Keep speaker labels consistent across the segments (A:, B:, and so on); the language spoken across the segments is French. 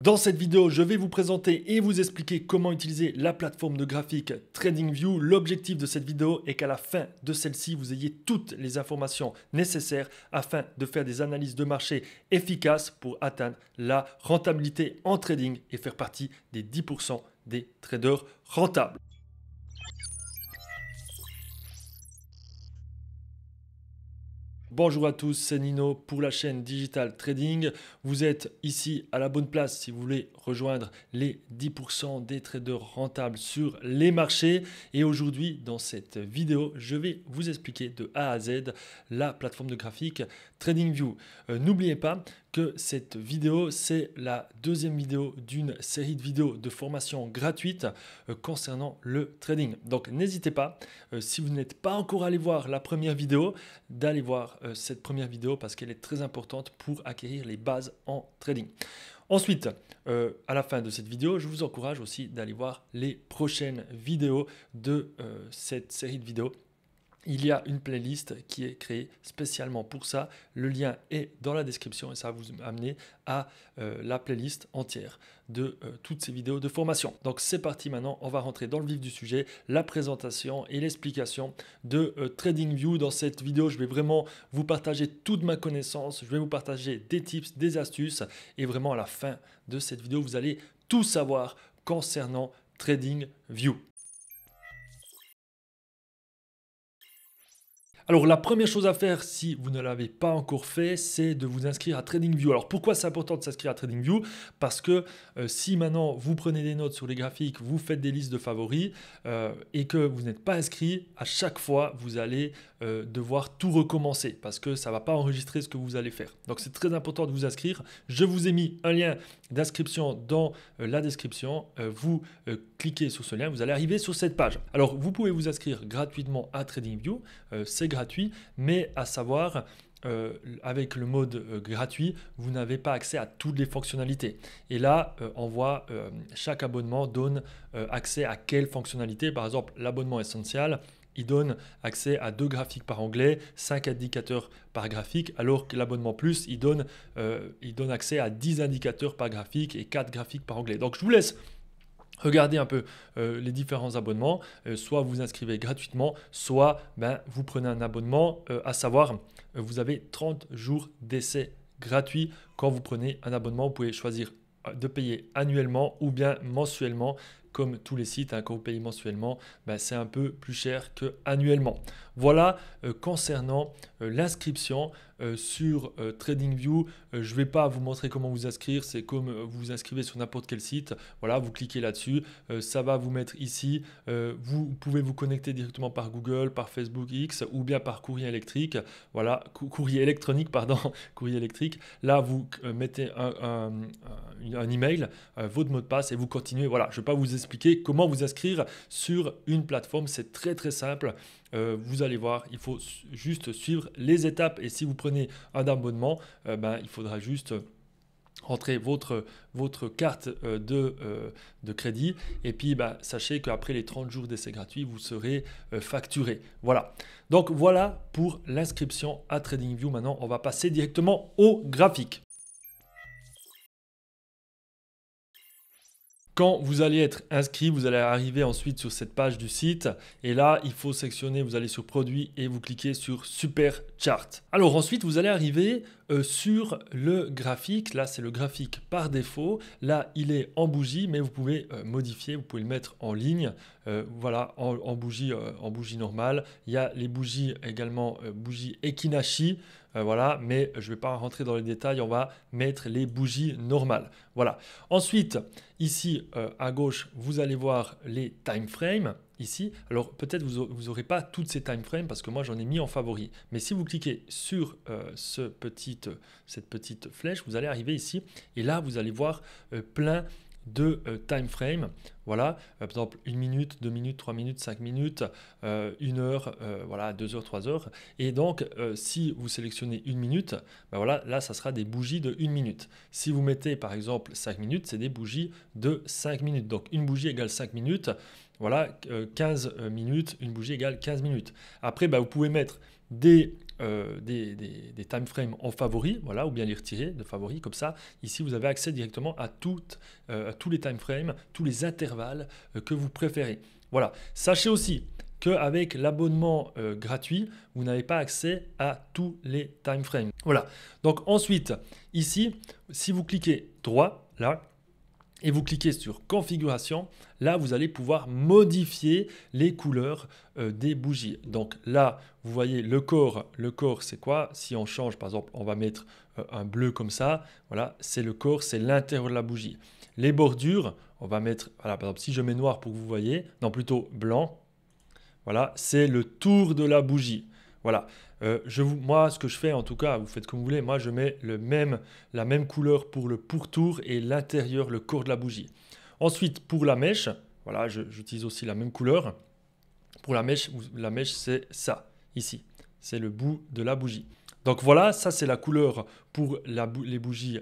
A: Dans cette vidéo, je vais vous présenter et vous expliquer comment utiliser la plateforme de graphique TradingView. L'objectif de cette vidéo est qu'à la fin de celle-ci, vous ayez toutes les informations nécessaires afin de faire des analyses de marché efficaces pour atteindre la rentabilité en trading et faire partie des 10% des traders rentables. Bonjour à tous, c'est Nino pour la chaîne Digital Trading. Vous êtes ici à la bonne place si vous voulez rejoindre les 10% des traders rentables sur les marchés. Et aujourd'hui, dans cette vidéo, je vais vous expliquer de A à Z la plateforme de graphique TradingView. N'oubliez pas que cette vidéo, c'est la deuxième vidéo d'une série de vidéos de formation gratuite concernant le trading. Donc n'hésitez pas, si vous n'êtes pas encore allé voir la première vidéo, d'aller voir cette première vidéo parce qu'elle est très importante pour acquérir les bases en trading. Ensuite, à la fin de cette vidéo, je vous encourage aussi d'aller voir les prochaines vidéos de cette série de vidéos. Il y a une playlist qui est créée spécialement pour ça. Le lien est dans la description et ça va vous amener à la playlist entière de toutes ces vidéos de formation. Donc c'est parti maintenant, on va rentrer dans le vif du sujet, la présentation et l'explication de TradingView. Dans cette vidéo, je vais vraiment vous partager toute ma connaissance, je vais vous partager des tips, des astuces et vraiment à la fin de cette vidéo, vous allez tout savoir concernant TradingView. Alors la première chose à faire si vous ne l'avez pas encore fait, c'est de vous inscrire à TradingView. Alors pourquoi c'est important de s'inscrire à TradingView? Parce que si maintenant vous prenez des notes sur les graphiques, vous faites des listes de favoris et que vous n'êtes pas inscrit, à chaque fois vous allez devoir tout recommencer parce que ça ne va pas enregistrer ce que vous allez faire. Donc c'est très important de vous inscrire. Je vous ai mis un lien d'inscription dans la description. Vous cliquez sur ce lien, vous allez arriver sur cette page. Alors vous pouvez vous inscrire gratuitement à TradingView, c'est gratuit, mais à savoir avec le mode gratuit, vous n'avez pas accès à toutes les fonctionnalités. Et là, on voit chaque abonnement donne accès à quelle fonctionnalité. Par exemple, l'abonnement essentiel, il donne accès à 2 graphiques par onglet, 5 indicateurs par graphique, alors que l'abonnement plus, il donne accès à 10 indicateurs par graphique et 4 graphiques par onglet. Donc je vous laisse regardez un peu les différents abonnements, soit vous inscrivez gratuitement, soit vous prenez un abonnement, à savoir vous avez 30 jours d'essai gratuit quand vous prenez un abonnement. Vous pouvez choisir de payer annuellement ou bien mensuellement. Comme tous les sites, quand vous payez mensuellement, c'est un peu plus cher que annuellement. Voilà concernant l'inscription sur TradingView. Je ne vais pas vous montrer comment vous inscrire, c'est comme vous vous inscrivez sur n'importe quel site. Voilà, vous cliquez là-dessus, ça va vous mettre ici. Vous pouvez vous connecter directement par Google, par Facebook X ou bien par courrier électrique. Voilà, courrier électronique, pardon, courrier électrique. Là, vous mettez un email, votre mot de passe et vous continuez. Voilà, je ne vais pas vous expliquer comment vous inscrire sur une plateforme, c'est très très simple. Vous allez voir, il faut juste suivre les étapes et si vous prenez un abonnement, il faudra juste rentrer votre carte de crédit et puis sachez qu'après les 30 jours d'essai gratuit, vous serez facturé. Voilà. Donc voilà pour l'inscription à TradingView. Maintenant, on va passer directement au graphique. Quand vous allez être inscrit, vous allez arriver ensuite sur cette page du site et là, il faut sectionner, vous allez sur produit et vous cliquez sur super chart. Alors ensuite, vous allez arriver sur le graphique. Là, c'est le graphique par défaut. Là, il est en bougie, mais vous pouvez modifier, vous pouvez le mettre en ligne. Voilà, en bougie normale. Il y a les bougies également, bougies Ekinashi. Voilà, mais je ne vais pas rentrer dans les détails, on va mettre les bougies normales. Voilà. Ensuite, ici à gauche, vous allez voir les time frames. Ici, alors peut-être vous n'aurez pas toutes ces time frames parce que moi j'en ai mis en favori. Mais si vous cliquez sur cette petite flèche, vous allez arriver ici et là vous allez voir plein de time frame. Voilà, par exemple 1 minute, 2 minutes, 3 minutes, 5 minutes, 1 heure, voilà, 2 heures, 3 heures. Et donc, si vous sélectionnez 1 minute, voilà, là, ça sera des bougies de 1 minute. Si vous mettez par exemple 5 minutes, c'est des bougies de 5 minutes. Donc, une bougie égale 5 minutes. Voilà, 15 minutes, une bougie égale 15 minutes. Après, vous pouvez mettre des des time frames en favori, voilà, ou bien les retirer de favoris, comme ça, ici vous avez accès directement à tous les time frames, tous les intervalles que vous préférez. Voilà, sachez aussi qu'avec l'abonnement gratuit, vous n'avez pas accès à tous les time frames. Voilà, donc ensuite, ici, si vous cliquez droit, là, et vous cliquez sur configuration, là vous allez pouvoir modifier les couleurs des bougies. Donc là, vous voyez le corps c'est quoi? Si on change, par exemple, on va mettre un bleu comme ça, voilà, c'est le corps, c'est l'intérieur de la bougie. Les bordures, on va mettre, voilà, par exemple, si je mets noir pour que vous voyez, non plutôt blanc, voilà, c'est le tour de la bougie. Voilà. Moi, ce que je fais, en tout cas, vous faites comme vous voulez. Moi, je mets la même couleur pour le pourtour et l'intérieur, le corps de la bougie. Ensuite, pour la mèche, voilà, j'utilise aussi la même couleur. Pour la mèche, c'est ça, ici. C'est le bout de la bougie. Donc voilà, ça c'est la couleur pour les bougies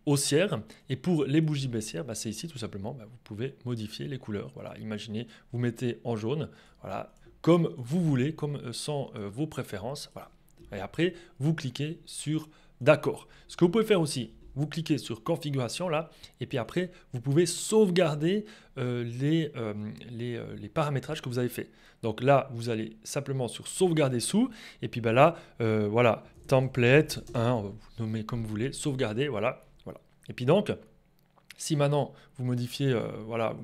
A: haussières. Et pour les bougies baissières, bah, c'est ici tout simplement, bah, vous pouvez modifier les couleurs. Voilà, imaginez, vous mettez en jaune, voilà, comme vous voulez, comme sont vos préférences. Voilà. Et après, vous cliquez sur d'accord. Ce que vous pouvez faire aussi, vous cliquez sur configuration là, et puis après, vous pouvez sauvegarder les paramétrages que vous avez fait. Donc là, vous allez simplement sur sauvegarder sous, et puis ben là, voilà, template, hein, on va vous nommer comme vous voulez, sauvegarder, voilà, voilà. Et puis donc, si maintenant vous modifiez, voilà,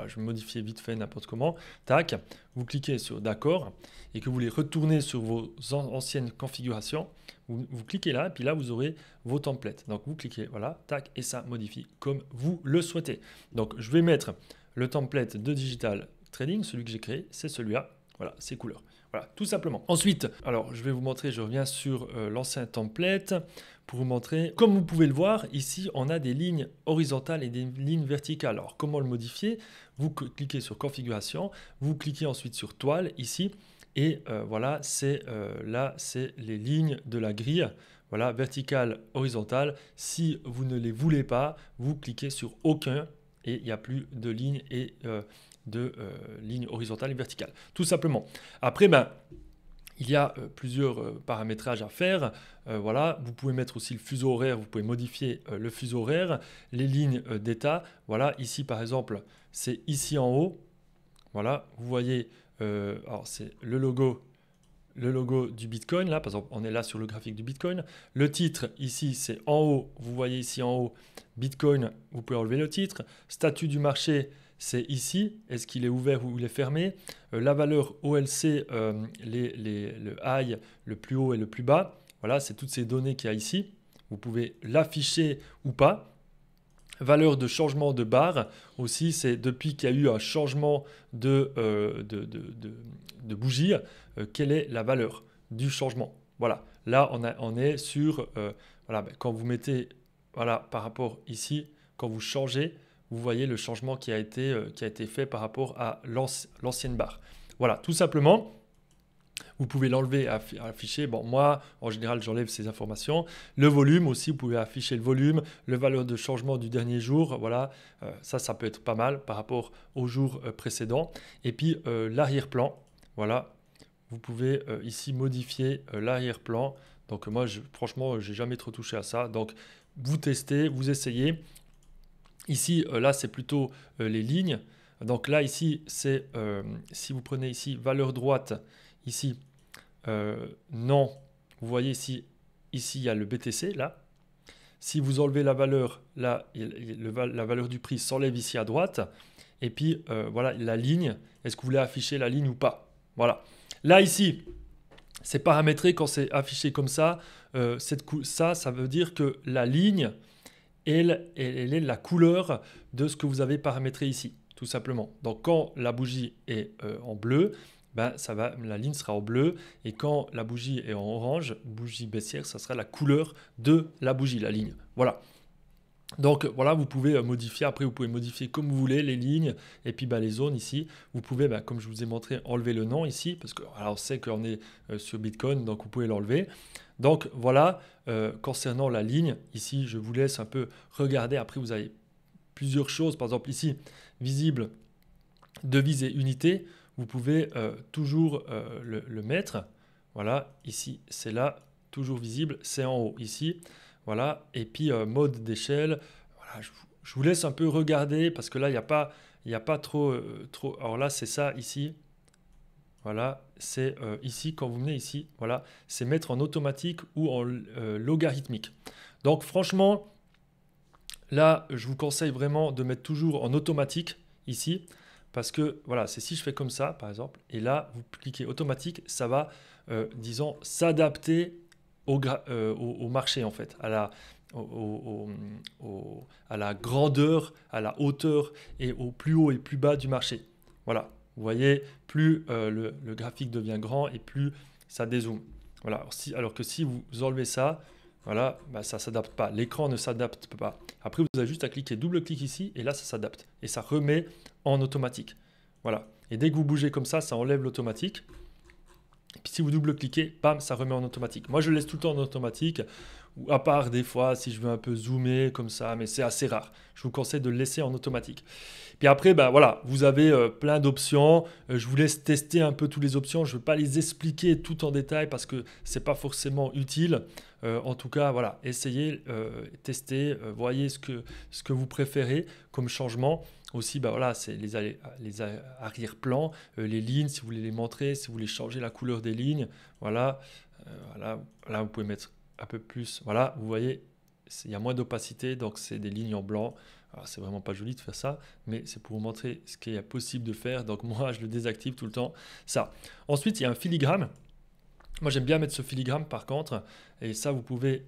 A: je vais modifier vite fait n'importe comment, tac, vous cliquez sur d'accord et que vous voulez retourner sur vos anciennes configurations, vous cliquez là et puis là vous aurez vos templates. Donc vous cliquez, voilà, tac, et ça modifie comme vous le souhaitez. Donc je vais mettre le template de Digital Trading, celui que j'ai créé, c'est celui-là, voilà, ces couleurs. Voilà, tout simplement. Ensuite, alors je vais vous montrer, je reviens sur l'ancien template pour vous montrer. Comme vous pouvez le voir, ici, on a des lignes horizontales et des lignes verticales. Alors, comment le modifier? Vous cliquez sur configuration, vous cliquez ensuite sur toile ici, et voilà, là, c'est les lignes de la grille. Voilà, verticale, horizontale. Si vous ne les voulez pas, vous cliquez sur aucun et il n'y a plus de lignes et de lignes horizontales et verticales. Tout simplement. Après, ben, il y a plusieurs paramétrages à faire. Voilà, vous pouvez mettre aussi le fuseau horaire, vous pouvez modifier le fuseau horaire, les lignes d'état. Voilà, ici par exemple, c'est ici en haut. Voilà, vous voyez, alors c'est le logo du Bitcoin. Là, par exemple, on est là sur le graphique du Bitcoin. Le titre, ici, c'est en haut. Vous voyez ici en haut, Bitcoin, vous pouvez enlever le titre. Statut du marché, c'est ici. Est-ce qu'il est ouvert ou il est fermé? La valeur OLC, le high, le plus haut et le plus bas. Voilà, c'est toutes ces données qu'il y a ici. Vous pouvez l'afficher ou pas. Valeur de changement de barre aussi, c'est depuis qu'il y a eu un changement de bougie, quelle est la valeur du changement. Voilà, là on est sur, voilà, quand vous mettez, voilà, par rapport ici, quand vous changez, vous voyez le changement qui a été fait par rapport à l'ancienne barre. Voilà, tout simplement. Vous pouvez l'enlever, afficher. Bon, moi, en général, j'enlève ces informations. Le volume aussi, vous pouvez afficher le volume, le valeur de changement du dernier jour. Voilà, ça peut être pas mal par rapport au jour précédent. Et puis, l'arrière-plan. Voilà, vous pouvez ici modifier l'arrière-plan. Donc, moi, franchement, je n'ai jamais trop touché à ça. Donc, vous testez, vous essayez. Ici, là, c'est plutôt les lignes. Donc là, ici, c'est si vous prenez ici valeur droite, ici, non, vous voyez ici, il y a le BTC, là. Si vous enlevez la valeur, là, la valeur du prix s'enlève ici à droite. Et puis, voilà, la ligne, est-ce que vous voulez afficher la ligne ou pas? Voilà. Là, ici, c'est paramétré quand c'est affiché comme ça. Ça veut dire que la ligne, elle est la couleur de ce que vous avez paramétré ici, tout simplement. Donc, quand la bougie est en bleu, ben, la ligne sera en bleu. Et quand la bougie est en orange, bougie baissière, ça sera la couleur de la bougie, la ligne. Voilà. Donc voilà, vous pouvez modifier, après vous pouvez modifier comme vous voulez les lignes et puis les zones ici. Vous pouvez, comme je vous ai montré, enlever le nom ici parce que on sait qu'on est sur Bitcoin, donc vous pouvez l'enlever. Donc voilà, concernant la ligne, ici je vous laisse un peu regarder. Après vous avez plusieurs choses, par exemple ici, visible, devise et unité. Vous pouvez toujours le mettre. Voilà, ici, c'est là, toujours visible, c'est en haut, ici. Voilà, et puis mode d'échelle. Voilà, je vous laisse un peu regarder parce que là, il y a pas trop. Alors là, c'est ça ici. Voilà, c'est ici, quand vous venez ici, voilà, c'est mettre en automatique ou en logarithmique. Donc franchement, là, je vous conseille vraiment de mettre toujours en automatique ici, parce que voilà, c'est si je fais comme ça, par exemple, et là, vous cliquez automatique, ça va, disons, s'adapter au marché, en fait, à la grandeur, à la hauteur et au plus haut et plus bas du marché. Voilà, vous voyez, plus le graphique devient grand et plus ça dézoome. Voilà, alors que si vous enlevez ça, voilà, bah, ça ne s'adapte pas. L'écran ne s'adapte pas. Après, vous avez juste à cliquer, double-clic ici, et là, ça s'adapte. Et ça remet en automatique. Voilà. Et dès que vous bougez comme ça enlève l'automatique. Et puis si vous double-cliquez, bam, ça remet en automatique. Moi, je le laisse tout le temps en automatique, ou à part des fois, si je veux un peu zoomer comme ça, mais c'est assez rare. Je vous conseille de le laisser en automatique. Puis après, ben voilà, vous avez plein d'options. Je vous laisse tester un peu toutes les options. Je ne vais pas les expliquer tout en détail parce que ce n'est pas forcément utile. En tout cas, voilà, essayez, testez, voyez ce que vous préférez comme changement. Aussi, bah voilà, c'est les arrière-plans, les lignes, si vous voulez les montrer, si vous voulez changer la couleur des lignes. Voilà, voilà, là, vous pouvez mettre un peu plus. Voilà, vous voyez, il y a moins d'opacité, donc c'est des lignes en blanc. Alors, c'est vraiment pas joli de faire ça, mais c'est pour vous montrer ce qu'il est possible de faire. Donc, moi, je le désactive tout le temps. Ça. Ensuite, il y a un filigrane. Moi, j'aime bien mettre ce filigrane par contre. Et ça, vous pouvez,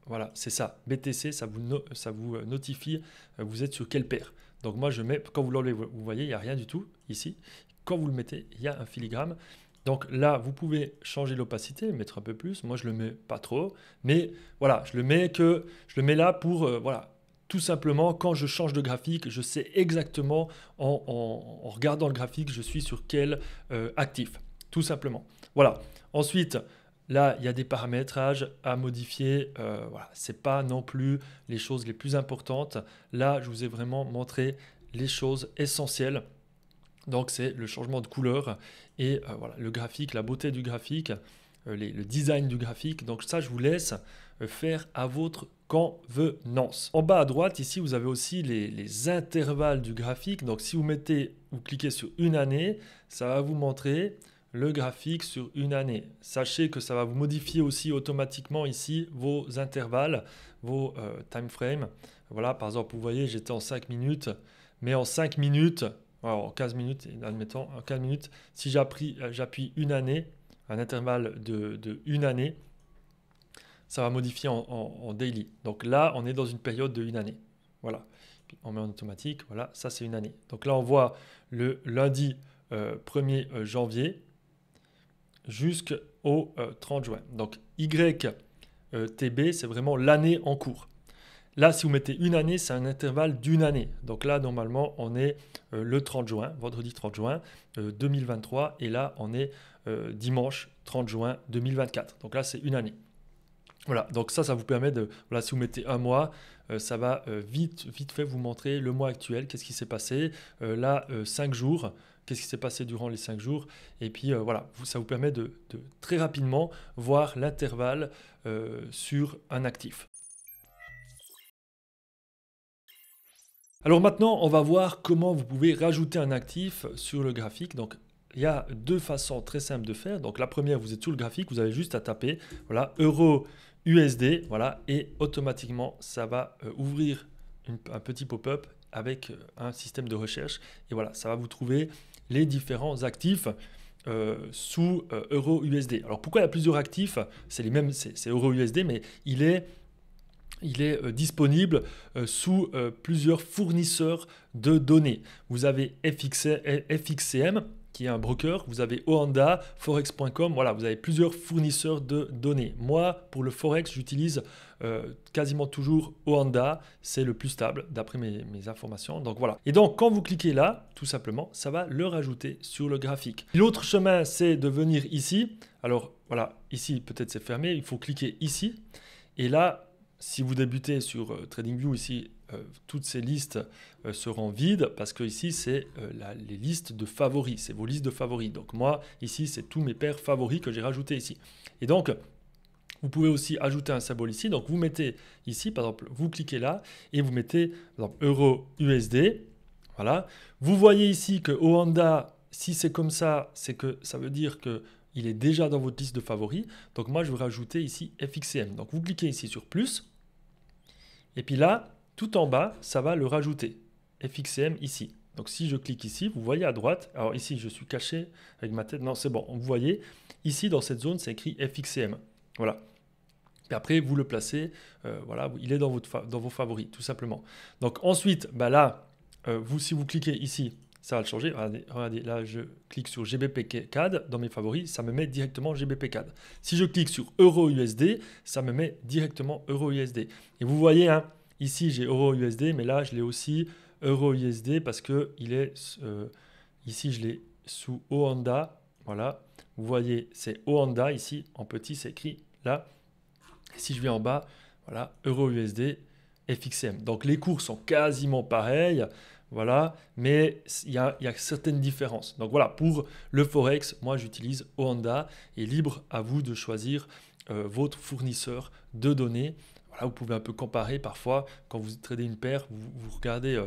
A: voilà, c'est ça. BTC, ça vous notifie, vous êtes sur quelle paire. Donc, moi, je mets, quand vous l'enlevez, vous voyez, il n'y a rien du tout ici. Quand vous le mettez, il y a un filigrane. Donc là, vous pouvez changer l'opacité, mettre un peu plus. Moi, je le mets pas trop. Mais voilà, je le mets là pour, voilà, tout simplement, quand je change de graphique, je sais exactement en regardant le graphique, je suis sur quel actif. Tout simplement. Voilà. Ensuite, là, il y a des paramétrages à modifier. Voilà, ce n'est pas non plus les choses les plus importantes. Là, je vous ai vraiment montré les choses essentielles. Donc, c'est le changement de couleur et voilà, le graphique, la beauté du graphique, le design du graphique. Donc, ça, je vous laisse faire à votre convenance. En bas à droite, ici, vous avez aussi les intervalles du graphique. Donc, si vous cliquez sur une année, ça va vous montrer le graphique sur une année. Sachez que ça va vous modifier aussi automatiquement ici vos intervalles, vos time frames. Voilà, par exemple, vous voyez, j'étais en 5 minutes, mais en 5 minutes, alors en 15 minutes, admettons, en 15 minutes, si j'appuie une année, un intervalle de une année, ça va modifier en daily. Donc là, on est dans une période de une année. Voilà. Puis on met en automatique, voilà, ça c'est une année. Donc là, on voit le lundi 1er janvier jusqu'au 30 juin. Donc YTB, c'est vraiment l'année en cours. Là, si vous mettez une année, c'est un intervalle d'une année. Donc là, normalement, on est le 30 juin, vendredi 30 juin 2023. Et là, on est dimanche 30 juin 2024. Donc là, c'est une année. Voilà, donc ça vous permet de, voilà, si vous mettez un mois, ça va vite fait vous montrer le mois actuel, qu'est-ce qui s'est passé. Là, 5 jours, qu'est-ce qui s'est passé durant les 5 jours. Et puis voilà, ça vous permet de très rapidement voir l'intervalle sur un actif. Alors maintenant, on va voir comment vous pouvez rajouter un actif sur le graphique. Donc, il y a deux façons très simples de faire. Donc, la première, vous êtes sur le graphique, vous avez juste à taper, voilà, euro USD, voilà, et automatiquement, ça va ouvrir un petit pop-up avec un système de recherche. Et voilà, ça va vous trouver les différents actifs sous euro USD. Alors, pourquoi il y a plusieurs actifs? C'est les mêmes, c'est euro USD, mais il est disponible sous plusieurs fournisseurs de données. Vous avez FXCM, qui est un broker, vous avez Oanda, Forex.com, voilà, vous avez plusieurs fournisseurs de données. Moi, pour le Forex, j'utilise quasiment toujours Oanda, c'est le plus stable d'après mes informations. Donc voilà. Et donc, quand vous cliquez là, tout simplement, ça va le rajouter sur le graphique. L'autre chemin, c'est de venir ici. Alors voilà, ici, peut-être c'est fermé, il faut cliquer ici. Et là, si vous débutez sur TradingView ici, toutes ces listes seront vides parce que ici, c'est les listes de favoris, c'est vos listes de favoris. Donc moi, ici, c'est tous mes pairs favoris que j'ai rajoutés ici. Et donc, vous pouvez aussi ajouter un symbole ici. Donc, vous mettez ici, par exemple, vous cliquez là et vous mettez, par exemple, euro USD. Voilà. Vous voyez ici que Oanda, si c'est comme ça, c'est que ça veut dire qu'il est déjà dans votre liste de favoris. Donc, moi, je vais rajouter ici FXCM. Donc, vous cliquez ici sur plus. Et puis là, tout en bas, ça va le rajouter. FXCM ici. Donc, si je clique ici, vous voyez à droite. Alors, ici, je suis caché avec ma tête. Non, c'est bon. Vous voyez, ici, dans cette zone, c'est écrit FXCM. Voilà. Et après, vous le placez, voilà, il est dans vos favoris, tout simplement. Donc ensuite, bah là, si vous cliquez ici, ça va le changer. Regardez, là, je clique sur GBP CAD dans mes favoris, ça me met directement GBP CAD. Si je clique sur Euro USD, ça me met directement Euro USD. Et vous voyez, hein, ici, j'ai Euro USD, mais là, je l'ai aussi Euro USD parce que ici, je l'ai sous Oanda. Voilà, vous voyez, c'est Oanda ici, en petit, c'est écrit là. Et si je vais en bas, voilà, Euro USD, FXM. Donc les cours sont quasiment pareils, voilà, mais il y a certaines différences. Donc voilà, pour le Forex, moi j'utilise Oanda et libre à vous de choisir votre fournisseur de données. Voilà, vous pouvez un peu comparer parfois quand vous tradez une paire, vous regardez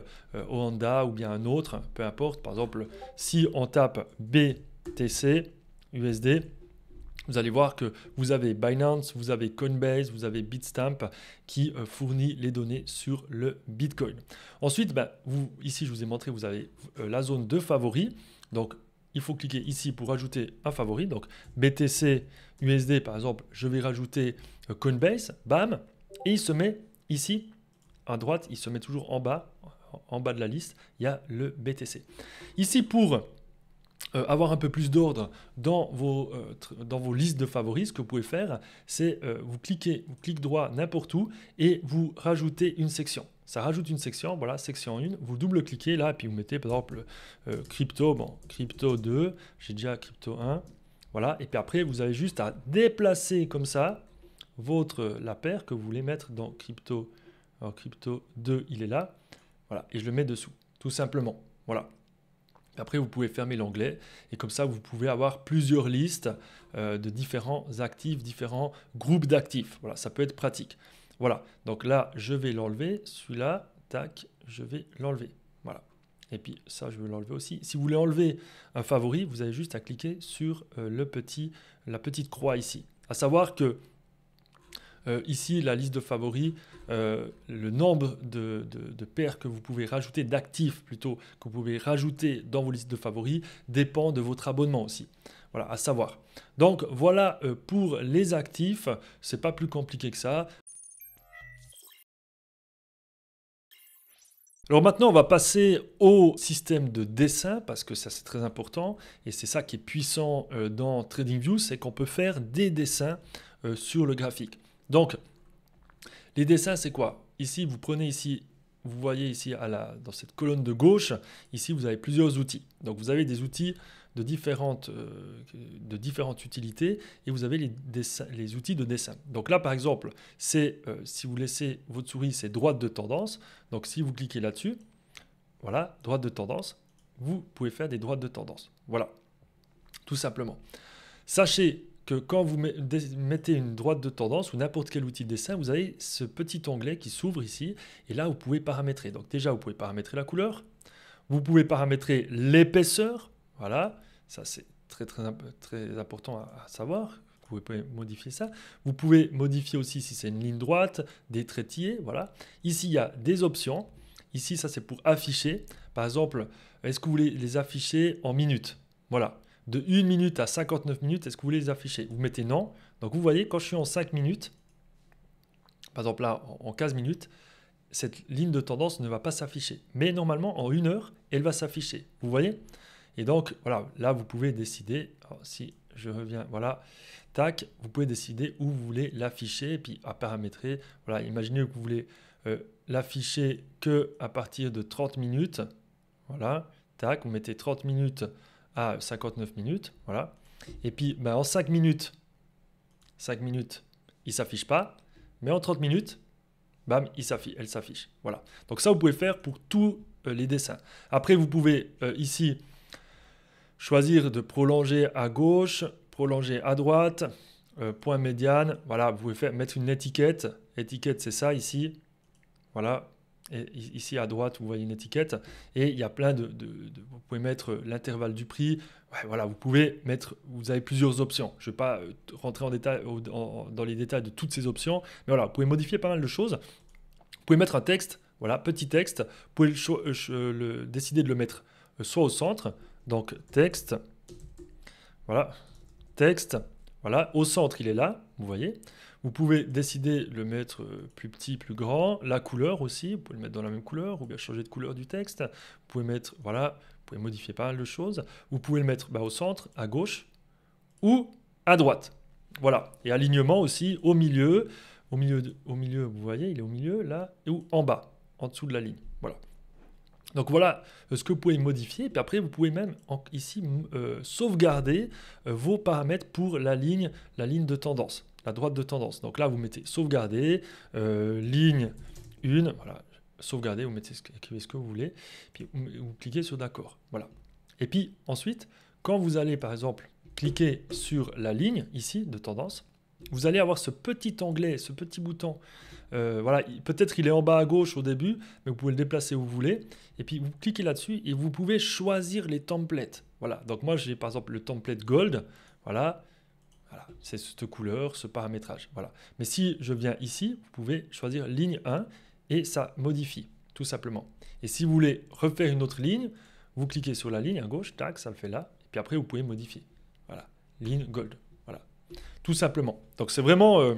A: Oanda ou bien un autre, peu importe. Par exemple, si on tape BTC USD, vous allez voir que vous avez Binance, vous avez Coinbase, vous avez Bitstamp qui fournit les données sur le Bitcoin. Ensuite, ici, je vous ai montré, vous avez la zone de favoris. Donc, il faut cliquer ici pour ajouter un favori. Donc, BTC, USD, par exemple, je vais rajouter Coinbase, bam, et il se met ici, à droite, il se met toujours en bas de la liste, il y a le BTC. Ici, pour avoir un peu plus d'ordre dans vos listes de favoris, ce que vous pouvez faire, c'est vous cliquez droit n'importe où et vous rajoutez une section. Ça rajoute une section, voilà, section 1, vous double-cliquez là, et puis vous mettez par exemple crypto, crypto 2, j'ai déjà crypto 1, voilà, et puis après vous avez juste à déplacer comme ça la paire que vous voulez mettre dans crypto. Alors crypto 2, il est là, voilà, et je le mets dessous, tout simplement, voilà. Après, vous pouvez fermer l'onglet et comme ça, vous pouvez avoir plusieurs listes de différents actifs, différents groupes d'actifs. Voilà, ça peut être pratique. Voilà, donc là, je vais l'enlever. Celui-là, tac, je vais l'enlever. Voilà. Et puis ça, je vais l'enlever aussi. Si vous voulez enlever un favori, vous avez juste à cliquer sur la petite croix ici. À savoir que ici, la liste de favoris, le nombre de paires que vous pouvez rajouter, d'actifs plutôt, que vous pouvez rajouter dans vos listes de favoris, dépend de votre abonnement aussi. Voilà, à savoir. Donc voilà pour les actifs, c'est pas plus compliqué que ça. Alors maintenant, on va passer au système de dessin parce que ça c'est très important et c'est ça qui est puissant dans TradingView, c'est qu'on peut faire des dessins sur le graphique. Donc, les dessins, c'est quoi? Ici, vous prenez ici, vous voyez ici dans cette colonne de gauche, ici, vous avez plusieurs outils. Donc, vous avez des outils de différentes utilités et vous avez les outils de dessin. Donc là, par exemple, si vous laissez votre souris, c'est droite de tendance. Donc, si vous cliquez là-dessus, voilà, droite de tendance, vous pouvez faire des droites de tendance. Voilà, tout simplement. Sachez que quand vous mettez une droite de tendance ou n'importe quel outil de dessin, vous avez ce petit onglet qui s'ouvre ici et là vous pouvez paramétrer. Donc déjà vous pouvez paramétrer la couleur, vous pouvez paramétrer l'épaisseur, voilà, ça c'est très important à savoir. Vous pouvez modifier ça. Vous pouvez modifier aussi si c'est une ligne droite, des traitillés, voilà. Ici il y a des options. Ici ça c'est pour afficher. Par exemple, est-ce que vous voulez les afficher en minutes? Voilà. De 1 minute à 59 minutes, est-ce que vous voulez les afficher? Vous mettez non. Donc vous voyez, quand je suis en 5 minutes, par exemple là, en 15 minutes, cette ligne de tendance ne va pas s'afficher. Mais normalement, en 1 heure, elle va s'afficher. Vous voyez? Et donc, voilà, là, vous pouvez décider, alors, si je reviens, voilà, tac, vous pouvez décider où vous voulez l'afficher, et puis à paramétrer. Voilà, imaginez que vous voulez l'afficher que à partir de 30 minutes. Voilà, tac, vous mettez 30 minutes à 59 minutes, voilà. Et puis en 5 minutes, il ne s'affiche pas, mais en 30 minutes, bam, elle s'affiche. Voilà. Donc ça, vous pouvez faire pour tous les dessins. Après, vous pouvez ici choisir de prolonger à gauche, prolonger à droite, point médiane. Voilà, vous pouvez mettre une étiquette. Étiquette, c'est ça ici. Voilà. Et ici à droite, vous voyez une étiquette. Et il y a plein vous pouvez mettre l'intervalle du prix. Ouais, voilà, vous avez plusieurs options. Je ne vais pas rentrer en détail, dans les détails de toutes ces options. Mais voilà, vous pouvez modifier pas mal de choses. Vous pouvez mettre un texte. Voilà, petit texte. Vous pouvez décider de le mettre soit au centre. Donc, texte. Voilà, texte. Voilà, au centre, il est là, vous voyez. Vous pouvez décider de le mettre plus petit, plus grand. La couleur aussi, vous pouvez le mettre dans la même couleur ou bien changer de couleur du texte. Vous pouvez mettre, voilà, vous pouvez modifier pas mal de choses. Vous pouvez le mettre au centre, à gauche ou à droite. Voilà, et alignement aussi au milieu. Au milieu, vous voyez, il est au milieu, là, ou en bas, en dessous de la ligne. Voilà. Donc voilà ce que vous pouvez modifier. Puis après, vous pouvez même ici sauvegarder vos paramètres pour la ligne de tendance, la droite de tendance. Donc là, vous mettez sauvegarder, ligne 1, voilà, sauvegarder, vous écrivez ce que vous voulez, puis vous cliquez sur d'accord. Voilà. Et puis ensuite, quand vous allez par exemple cliquer sur la ligne ici de tendance, vous allez avoir ce petit onglet, ce petit bouton. Voilà, peut-être il est en bas à gauche au début, mais vous pouvez le déplacer où vous voulez. Et puis vous cliquez là-dessus et vous pouvez choisir les templates. Voilà, donc moi j'ai par exemple le template Gold. Voilà, c'est cette couleur, ce paramétrage. Voilà. Mais si je viens ici, vous pouvez choisir ligne 1 et ça modifie, tout simplement. Et si vous voulez refaire une autre ligne, vous cliquez sur la ligne à gauche, tac, ça le fait là. Et puis après, vous pouvez modifier. Voilà, ligne Gold. Voilà, tout simplement. Donc c'est vraiment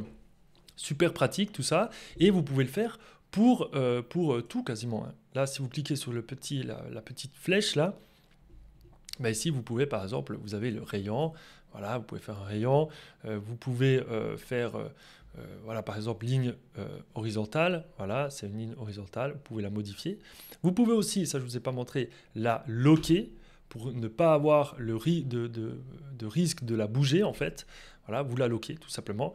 A: super pratique tout ça. Et vous pouvez le faire pour tout quasiment. Hein. Là, si vous cliquez sur la petite flèche là, ici vous pouvez par exemple, vous avez le rayon. Voilà, vous pouvez faire un rayon. Vous pouvez faire, voilà, par exemple, ligne horizontale. Voilà, c'est une ligne horizontale. Vous pouvez la modifier. Vous pouvez aussi, ça je ne vous ai pas montré, la loquer pour ne pas avoir le risque de la bouger en fait. Voilà, vous la loquez tout simplement.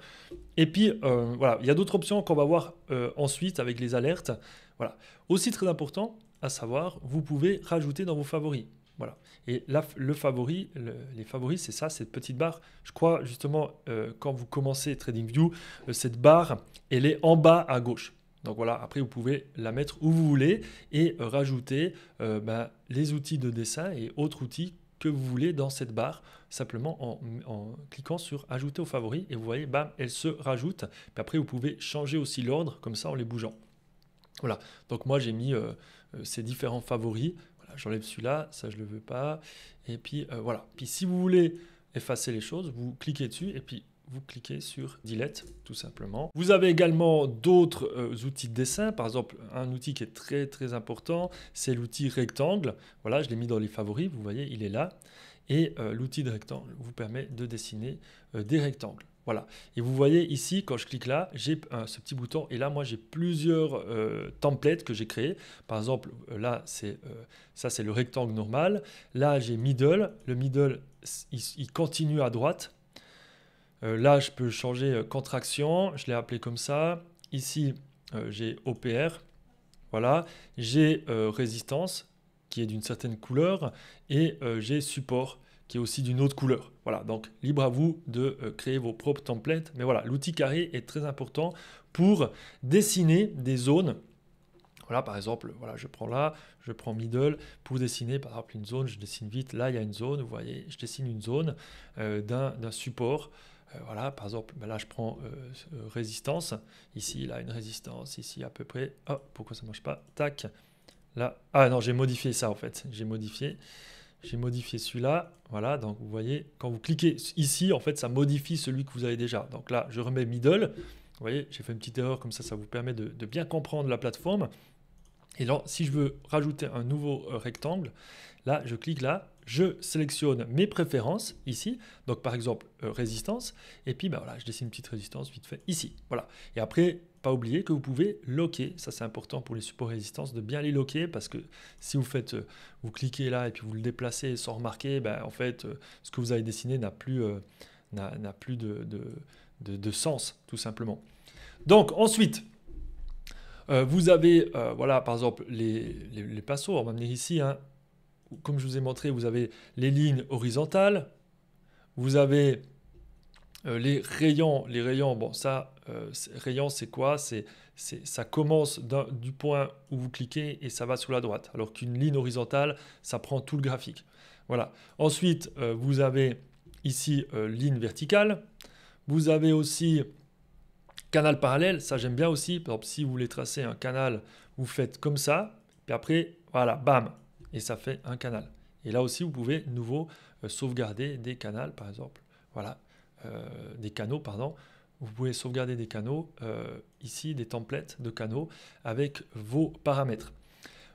A: Et puis, voilà, il y a d'autres options qu'on va voir ensuite avec les alertes. Voilà. Aussi très important à savoir, vous pouvez rajouter dans vos favoris. Voilà. Et là, les favoris, c'est ça, cette petite barre. Je crois justement, quand vous commencez TradingView, cette barre, elle est en bas à gauche. Donc voilà, après vous pouvez la mettre où vous voulez et rajouter les outils de dessin et autres outils que vous voulez dans cette barre, simplement en cliquant sur ajouter aux favoris et vous voyez, bam, elle se rajoute. Puis après vous pouvez changer aussi l'ordre comme ça en les bougeant. Voilà, donc moi j'ai mis ces différents favoris. Voilà, j'enlève celui-là, ça je ne le veux pas. Et puis voilà, puis si vous voulez effacer les choses, vous cliquez dessus et puis vous cliquez sur Delete, tout simplement. Vous avez également d'autres outils de dessin. Par exemple, un outil qui est très très important, c'est l'outil rectangle. Voilà, je l'ai mis dans les favoris, vous voyez, il est là. Et l'outil de rectangle vous permet de dessiner des rectangles. Voilà. Et vous voyez ici, quand je clique là, j'ai ce petit bouton. Et là, moi, j'ai plusieurs templates que j'ai créés. Par exemple, là, ça, c'est le rectangle normal. Là, j'ai middle. Le middle, il continue à droite. Là, je peux changer contraction, je l'ai appelé comme ça. Ici, j'ai OPR, voilà. J'ai résistance, qui est d'une certaine couleur, et j'ai support, qui est aussi d'une autre couleur. Voilà, donc libre à vous de créer vos propres templates. Mais voilà, l'outil carré est très important pour dessiner des zones. Voilà, par exemple, voilà, je prends middle pour dessiner par exemple une zone, je dessine vite, là il y a une zone, vous voyez, je dessine une zone d'un support. Voilà, par exemple, là je prends résistance, ici, là une résistance, ici à peu près, oh, pourquoi ça ne marche pas, tac, là, ah non, j'ai modifié ça en fait, j'ai modifié celui-là, voilà, donc vous voyez, quand vous cliquez ici, en fait, ça modifie celui que vous avez déjà, donc là, je remets middle, vous voyez, j'ai fait une petite erreur, comme ça vous permet de bien comprendre la plateforme, et là, si je veux rajouter un nouveau rectangle, là, je clique là, je sélectionne mes préférences ici, donc par exemple résistance, et puis voilà, je dessine une petite résistance vite fait ici. Voilà. Et après, pas oublier que vous pouvez loquer, ça c'est important pour les supports résistance de bien les loquer, parce que si vous cliquez là et puis vous le déplacez sans remarquer, en fait, ce que vous avez dessiné n'a plus de sens, tout simplement. Donc ensuite, Vous avez, voilà, par exemple, les pinceaux. On va venir ici, hein. Comme je vous ai montré, vous avez les lignes horizontales. Vous avez les rayons. Les rayons, bon, ça, rayons, c'est quoi? Ça commence du point où vous cliquez et ça va sur la droite. Alors qu'une ligne horizontale, ça prend tout le graphique. Voilà. Ensuite, vous avez ici ligne verticale. Vous avez aussi canal parallèle. Ça, j'aime bien aussi. Par exemple, si vous voulez tracer un canal, vous faites comme ça. Puis après, voilà, bam. Et ça fait un canal. Et là aussi, vous pouvez de nouveau sauvegarder des canaux, par exemple. Voilà, des canaux, pardon. Vous pouvez sauvegarder des canaux, ici, des templates de canaux avec vos paramètres.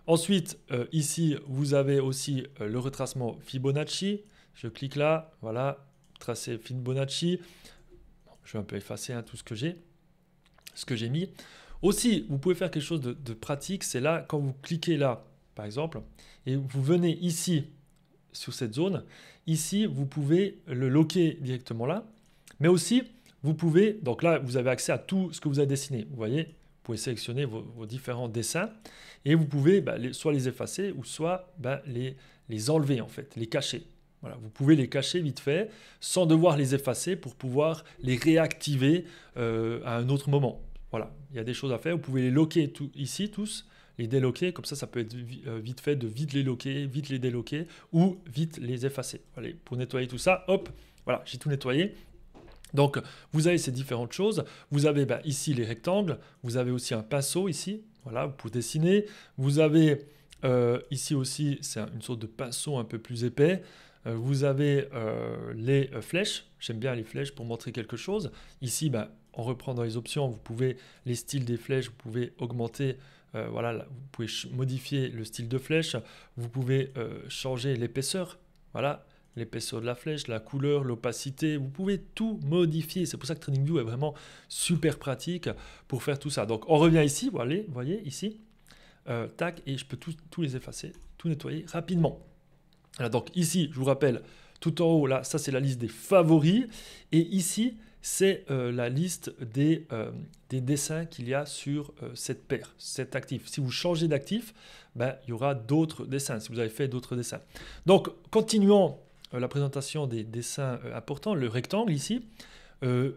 A: Ensuite, ici, vous avez aussi le retracement Fibonacci. Je clique là, voilà, tracer Fibonacci. Bon, je vais un peu effacer tout ce que j'ai mis. Aussi, vous pouvez faire quelque chose de pratique. C'est là, quand vous cliquez là, par exemple, et vous venez ici, sur cette zone, ici, vous pouvez le loquer directement là. Mais aussi, vous pouvez, donc là, vous avez accès à tout ce que vous avez dessiné. Vous voyez, vous pouvez sélectionner vos différents dessins et vous pouvez soit les effacer ou soit les enlever en fait, les cacher. Voilà, vous pouvez les cacher vite fait sans devoir les effacer pour pouvoir les réactiver à un autre moment. Voilà, il y a des choses à faire. Vous pouvez les loquer ici tous, les déloquer. Comme ça peut être vite fait de vite les loquer, vite les déloquer ou vite les effacer. Allez, pour nettoyer tout ça, hop, voilà, j'ai tout nettoyé. Donc, vous avez ces différentes choses. Vous avez ici les rectangles. Vous avez aussi un pinceau ici. Voilà, vous pouvez dessiner. Vous avez ici aussi, c'est une sorte de pinceau un peu plus épais. Vous avez les flèches. J'aime bien les flèches pour montrer quelque chose. Ici, on reprend dans les options. Vous pouvez, les styles des flèches, vous pouvez augmenter. Voilà, vous pouvez modifier le style de flèche. Vous pouvez changer l'épaisseur. Voilà. L'épaisseur de la flèche, la couleur, l'opacité, vous pouvez tout modifier. C'est pour ça que TradingView est vraiment super pratique pour faire tout ça. Donc on revient ici, vous voyez ici, tac, et je peux tout les effacer, tout nettoyer rapidement. Alors, donc ici, je vous rappelle, tout en haut, là, ça c'est la liste des favoris, et ici, c'est la liste des dessins qu'il y a sur cette paire, cet actif. Si vous changez d'actif, il y aura d'autres dessins, si vous avez fait d'autres dessins. Donc, continuons la présentation des dessins importants, le rectangle ici.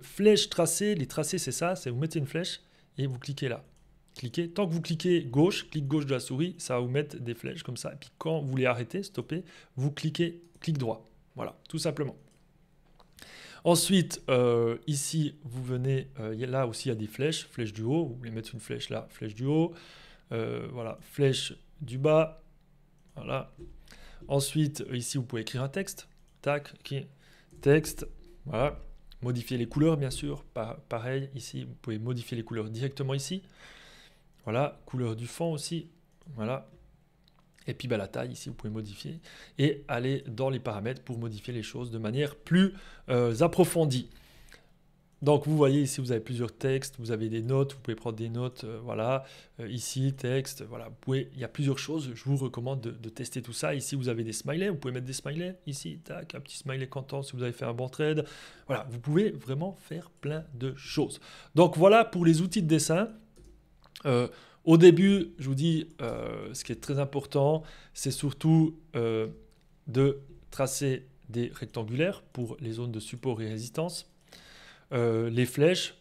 A: Flèche tracée, les tracés c'est ça, c'est vous mettez une flèche et vous cliquez là. Cliquez. Tant que vous cliquez gauche, clic gauche de la souris, ça va vous mettre des flèches comme ça. Et puis quand vous voulez arrêter, stopper, vous cliquez clic droit. Voilà, tout simplement. Ensuite, ici, vous venez, là aussi il y a des flèches, flèche du haut, vous voulez mettre une flèche là, flèche du haut, voilà, flèche du bas, voilà. Ensuite, ici, vous pouvez écrire un texte. Tac, texte. Voilà. Modifier les couleurs, bien sûr. Pareil, ici, vous pouvez modifier les couleurs directement ici. Voilà. Couleur du fond aussi. Voilà. Et puis la taille, ici, vous pouvez modifier. Et aller dans les paramètres pour modifier les choses de manière plus approfondie. Donc vous voyez ici, vous avez plusieurs textes, vous avez des notes, vous pouvez prendre des notes, voilà, ici, texte, voilà, il y a plusieurs choses, je vous recommande de tester tout ça. Ici, vous avez des smileys, vous pouvez mettre des smileys, ici, tac, un petit smiley content si vous avez fait un bon trade. Voilà, vous pouvez vraiment faire plein de choses. Donc voilà pour les outils de dessin. Au début, je vous dis, ce qui est très important, c'est surtout de tracer des rectangulaires pour les zones de support et résistance. Les flèches,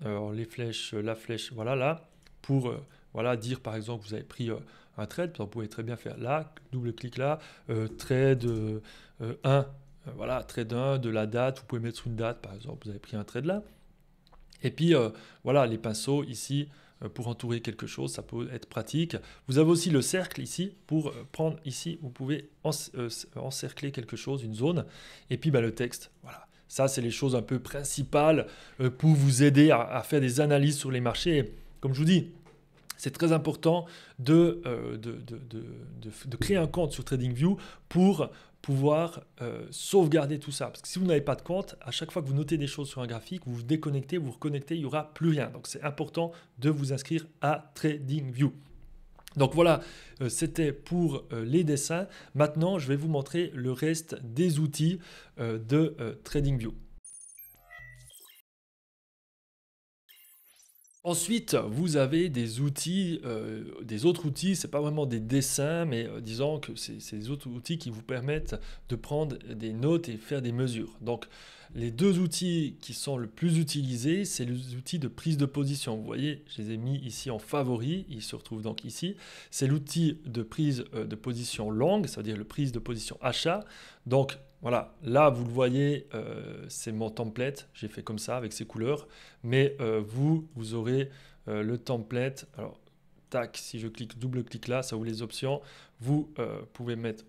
A: la flèche, voilà là, pour voilà, dire par exemple que vous avez pris un trade, vous pouvez très bien faire là, double-clic là, trade 1, voilà, trade 1 de la date, vous pouvez mettre une date, par exemple, vous avez pris un trade là. Et puis voilà, les pinceaux ici, pour entourer quelque chose, ça peut être pratique. Vous avez aussi le cercle ici, pour prendre ici, vous pouvez encercler quelque chose, une zone, et puis le texte, voilà. Ça, c'est les choses un peu principales pour vous aider à faire des analyses sur les marchés. Comme je vous dis, c'est très important de créer un compte sur TradingView pour pouvoir sauvegarder tout ça. Parce que si vous n'avez pas de compte, à chaque fois que vous notez des choses sur un graphique, vous vous déconnectez, vous reconnectez, il n'y aura plus rien. Donc, c'est important de vous inscrire à TradingView. Donc voilà, c'était pour les dessins. Maintenant, je vais vous montrer le reste des outils de TradingView. Ensuite, vous avez des outils, des autres outils, c'est pas vraiment des dessins, mais disons que c'est des autres outils qui vous permettent de prendre des notes et faire des mesures. Donc, les deux outils qui sont le plus utilisés, c'est les outils de prise de position. Vous voyez, je les ai mis ici en favori, ils se retrouvent donc ici. C'est l'outil de prise de position longue, c'est-à-dire le prise de position achat. Donc, voilà, là vous le voyez, c'est mon template, j'ai fait comme ça avec ces couleurs, mais vous aurez le template. Alors, tac, si je clique, double-clique là, ça ouvre les options. Vous pouvez mettre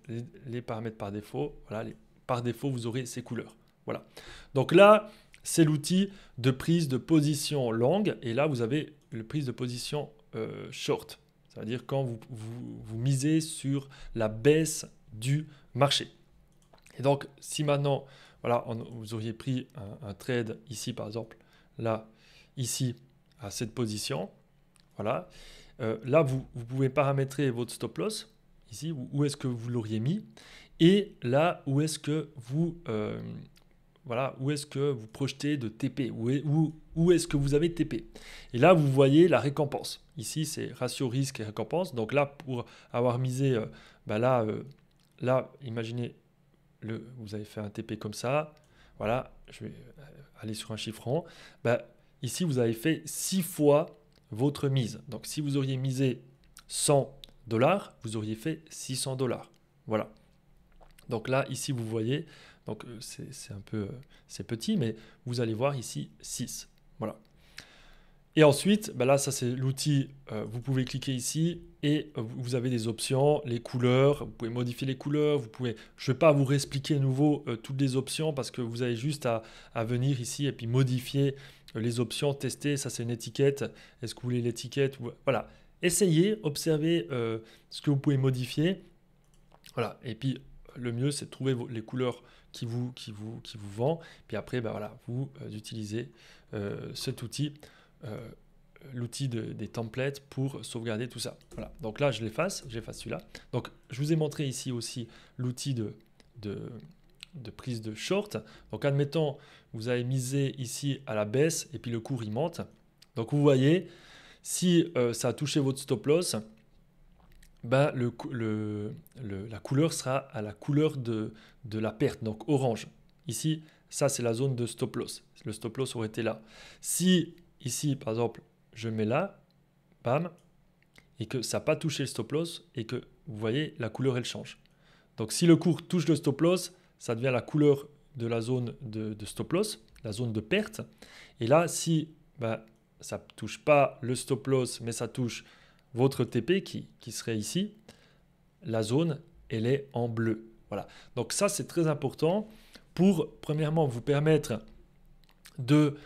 A: les paramètres par défaut. Voilà, par défaut, vous aurez ces couleurs. Voilà. Donc là, c'est l'outil de prise de position longue, et là, vous avez le prise de position short, c'est-à-dire quand vous misez sur la baisse du marché. Et donc, si maintenant, voilà, vous auriez pris un trade ici, par exemple, là, ici, à cette position, voilà, là, vous pouvez paramétrer votre stop loss, ici, où est-ce que vous l'auriez mis, et là, où est-ce que vous, voilà, où est-ce que vous projetez de TP, où est-ce que vous avez TP. Et là, vous voyez la récompense. Ici, c'est ratio risque et récompense. Donc là, pour avoir misé, là, imaginez, vous avez fait un TP comme ça, voilà, je vais aller sur un chiffre rond, ici vous avez fait 6 fois votre mise. Donc si vous auriez misé 100 $, vous auriez fait 600 $. Voilà. Donc là, ici vous voyez, donc c'est un peu, c'est petit, mais vous allez voir ici 6. Voilà. Et ensuite, là, ça c'est l'outil, vous pouvez cliquer ici et vous avez des options, les couleurs, vous pouvez modifier les couleurs, je ne vais pas vous réexpliquer à nouveau toutes les options parce que vous avez juste à venir ici et puis modifier les options, tester, ça c'est une étiquette, est-ce que vous voulez l'étiquette? Voilà, essayez, observez ce que vous pouvez modifier, voilà, et puis le mieux c'est de trouver les couleurs qui vous vont, puis après, voilà, vous utilisez cet outil, l'outil des templates pour sauvegarder tout ça. Voilà. Donc là, j'efface celui-là. Donc, je vous ai montré ici aussi l'outil de prise de short. Donc, admettons, vous avez misé ici à la baisse et puis le cours, il monte. Donc, vous voyez, si ça a touché votre stop loss, la couleur sera à la couleur de la perte, donc orange. Ici, ça, c'est la zone de stop loss. Le stop loss aurait été là. Si ici, par exemple, je mets là, bam, et que ça n'a pas touché le stop loss, et que vous voyez, la couleur, elle change. Donc, si le cours touche le stop loss, ça devient la couleur de la zone de stop loss, la zone de perte. Et là, si ça ne touche pas le stop loss, mais ça touche votre TP qui serait ici, la zone, elle est en bleu. Voilà. Donc, ça, c'est très important pour, premièrement, vous permettre de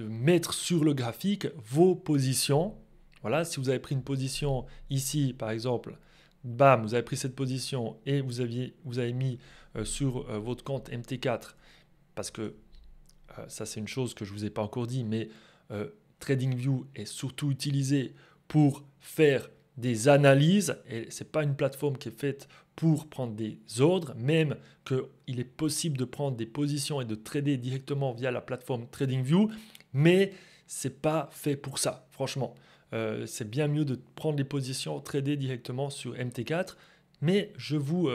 A: mettre sur le graphique vos positions. Voilà, si vous avez pris une position ici, par exemple, bam, vous avez pris cette position et vous avez mis sur votre compte MT4, parce que ça c'est une chose que je ne vous ai pas encore dit, mais TradingView est surtout utilisé pour faire des analyses, et ce n'est pas une plateforme qui est faite pour prendre des ordres, même qu'il est possible de prendre des positions et de trader directement via la plateforme TradingView, mais ce n'est pas fait pour ça, franchement. C'est bien mieux de prendre les positions, trader directement sur MT4, mais je vous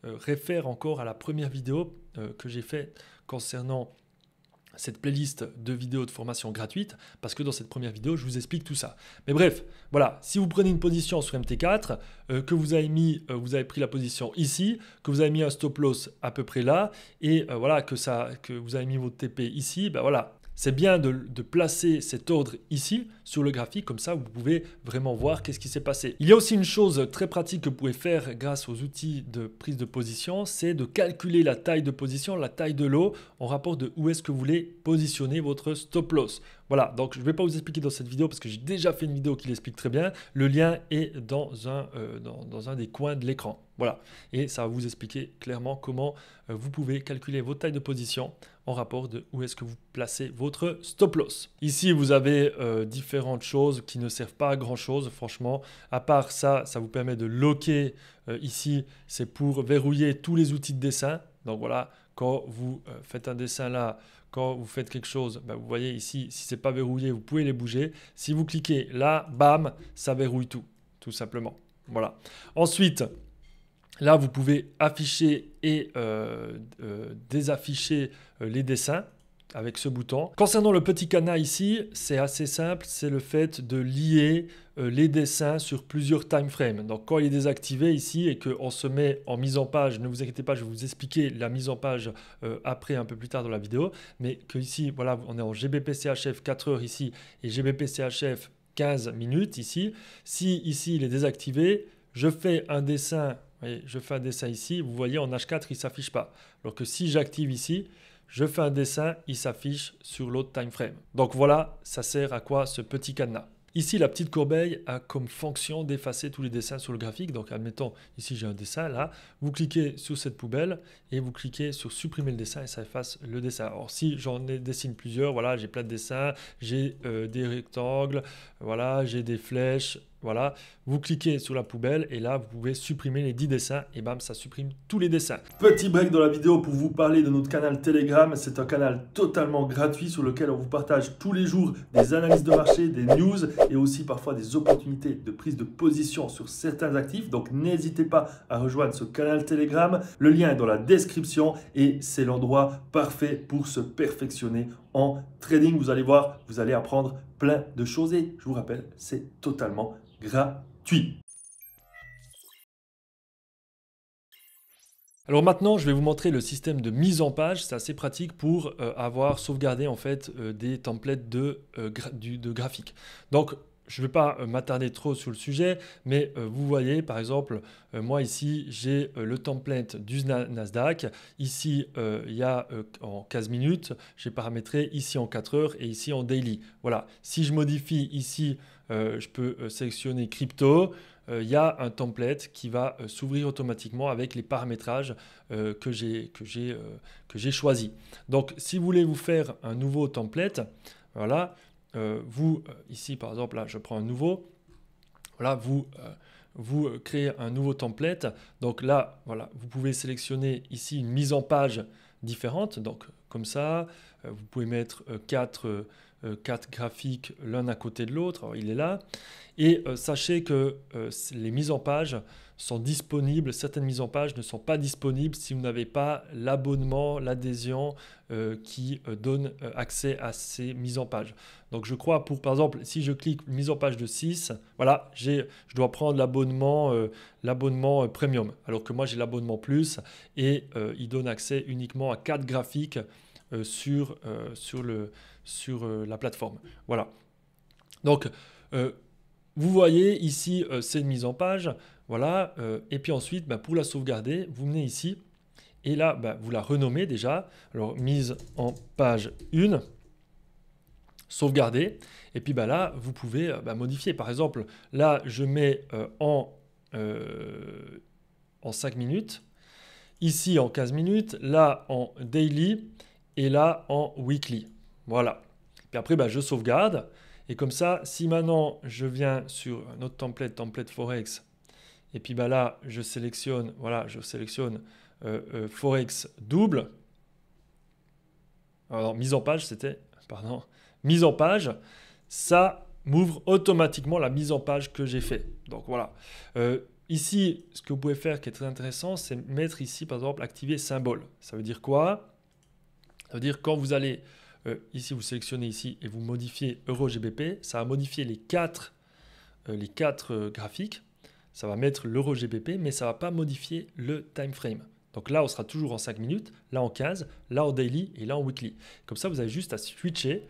A: réfère encore à la première vidéo que j'ai faite concernant cette playlist de vidéos de formation gratuite, parce que dans cette première vidéo, je vous explique tout ça. Mais bref, voilà, si vous prenez une position sur MT4, que vous avez pris la position ici, que vous avez mis un stop loss à peu près là, et voilà, que vous avez mis votre TP ici, voilà. C'est bien de placer cet ordre ici sur le graphique, comme ça vous pouvez vraiment voir qu'est-ce qui s'est passé. Il y a aussi une chose très pratique que vous pouvez faire grâce aux outils de prise de position, c'est de calculer la taille de position, la taille de lot en rapport de où est-ce que vous voulez positionner votre stop loss. Voilà, donc je ne vais pas vous expliquer dans cette vidéo parce que j'ai déjà fait une vidéo qui l'explique très bien. Le lien est dans un des coins de l'écran. Voilà, et ça va vous expliquer clairement comment vous pouvez calculer votre taille de position en rapport de où est-ce que vous placez votre stop loss. Ici, vous avez différentes choses qui ne servent pas à grand chose, franchement. À part ça, ça vous permet de locker. Ici, c'est pour verrouiller tous les outils de dessin. Donc voilà, quand vous faites un dessin là, quand vous faites quelque chose, vous voyez ici, si ce n'est pas verrouillé, vous pouvez les bouger. Si vous cliquez là, bam, ça verrouille tout simplement. Voilà. Ensuite, là, vous pouvez afficher et désafficher les dessins avec ce bouton. Concernant le petit cadenas ici, c'est assez simple, c'est le fait de lier les dessins sur plusieurs time frames. Donc quand il est désactivé ici et qu'on se met en mise en page, ne vous inquiétez pas, je vais vous expliquer la mise en page après un peu plus tard dans la vidéo, mais que ici, voilà, on est en GBP CHF 4 heures ici et GBP CHF 15 minutes ici. Si ici il est désactivé, je fais un dessin, voyez, je fais un dessin ici, vous voyez en H4 il ne s'affiche pas. Alors que si j'active ici, je fais un dessin, il s'affiche sur l'autre time frame. Donc voilà, ça sert à quoi ce petit cadenas. Ici, la petite corbeille a comme fonction d'effacer tous les dessins sur le graphique. Donc admettons, ici j'ai un dessin, là, vous cliquez sur cette poubelle et vous cliquez sur supprimer le dessin et ça efface le dessin. Alors si j'en dessine plusieurs, voilà, j'ai plein de dessins, j'ai des rectangles, voilà, j'ai des flèches, voilà, vous cliquez sur la poubelle et là, vous pouvez supprimer les 10 dessins et bam, ça supprime tous les dessins. Petit break dans la vidéo pour vous parler de notre canal Telegram. C'est un canal totalement gratuit sur lequel on vous partage tous les jours des analyses de marché, des news et aussi parfois des opportunités de prise de position sur certains actifs. Donc, n'hésitez pas à rejoindre ce canal Telegram. Le lien est dans la description et c'est l'endroit parfait pour se perfectionner en trading. Vous allez voir, vous allez apprendre plein de choses et je vous rappelle, c'est totalement gratuit. Alors maintenant, je vais vous montrer le système de mise en page. C'est assez pratique pour avoir sauvegardé en fait des templates de graphique. Donc, je ne vais pas m'attarder trop sur le sujet, mais vous voyez, par exemple, moi ici, j'ai le template du Nasdaq. Ici, il y a en 15 minutes, j'ai paramétré ici en 4 heures et ici en daily. Voilà. Si je modifie ici, je peux sélectionner crypto. Il y a un template qui va s'ouvrir automatiquement avec les paramétrages que j'ai choisis. Donc, si vous voulez vous faire un nouveau template, voilà, ici par exemple, là, je prends un nouveau, voilà, vous créez un nouveau template. Donc là, voilà, vous pouvez sélectionner ici une mise en page différente. Donc, comme ça, vous pouvez mettre 4 graphiques l'un à côté de l'autre. Il est là. Et sachez que les mises en page sont disponibles. Certaines mises en page ne sont pas disponibles si vous n'avez pas l'abonnement, l'adhésion qui donne accès à ces mises en page. Donc je crois par exemple, si je clique mise en page de 6, voilà, je dois prendre l'abonnement premium. Alors que moi j'ai l'abonnement plus et il donne accès uniquement à 4 graphiques sur la plateforme. Voilà. Donc, vous voyez ici, c'est une mise en page. Voilà. Et puis ensuite, pour la sauvegarder, vous venez ici. Et là, vous la renommez déjà. Alors, mise en page 1. Sauvegarder. Et puis là, vous pouvez modifier. Par exemple, là, je mets en 5 minutes. Ici, en 15 minutes. Là, en daily. Et là, en weekly. Voilà. Puis après, je sauvegarde. Et comme ça, si maintenant je viens sur un autre template Forex, et puis là, je sélectionne, voilà, Forex double. Alors, mise en page, mise en page, ça m'ouvre automatiquement la mise en page que j'ai fait. Donc voilà. Ici, ce que vous pouvez faire qui est très intéressant, c'est mettre ici, par exemple, activer symbole. Ça veut dire quoi? Ça veut dire quand vous allez... ici, vous sélectionnez ici et vous modifiez EuroGBP. Ça va modifier les quatre graphiques. Ça va mettre l'EuroGBP, mais ça ne va pas modifier le time frame. Donc là, on sera toujours en 5 minutes, là en 15, là en daily et là en weekly. Comme ça, vous avez juste à switcher.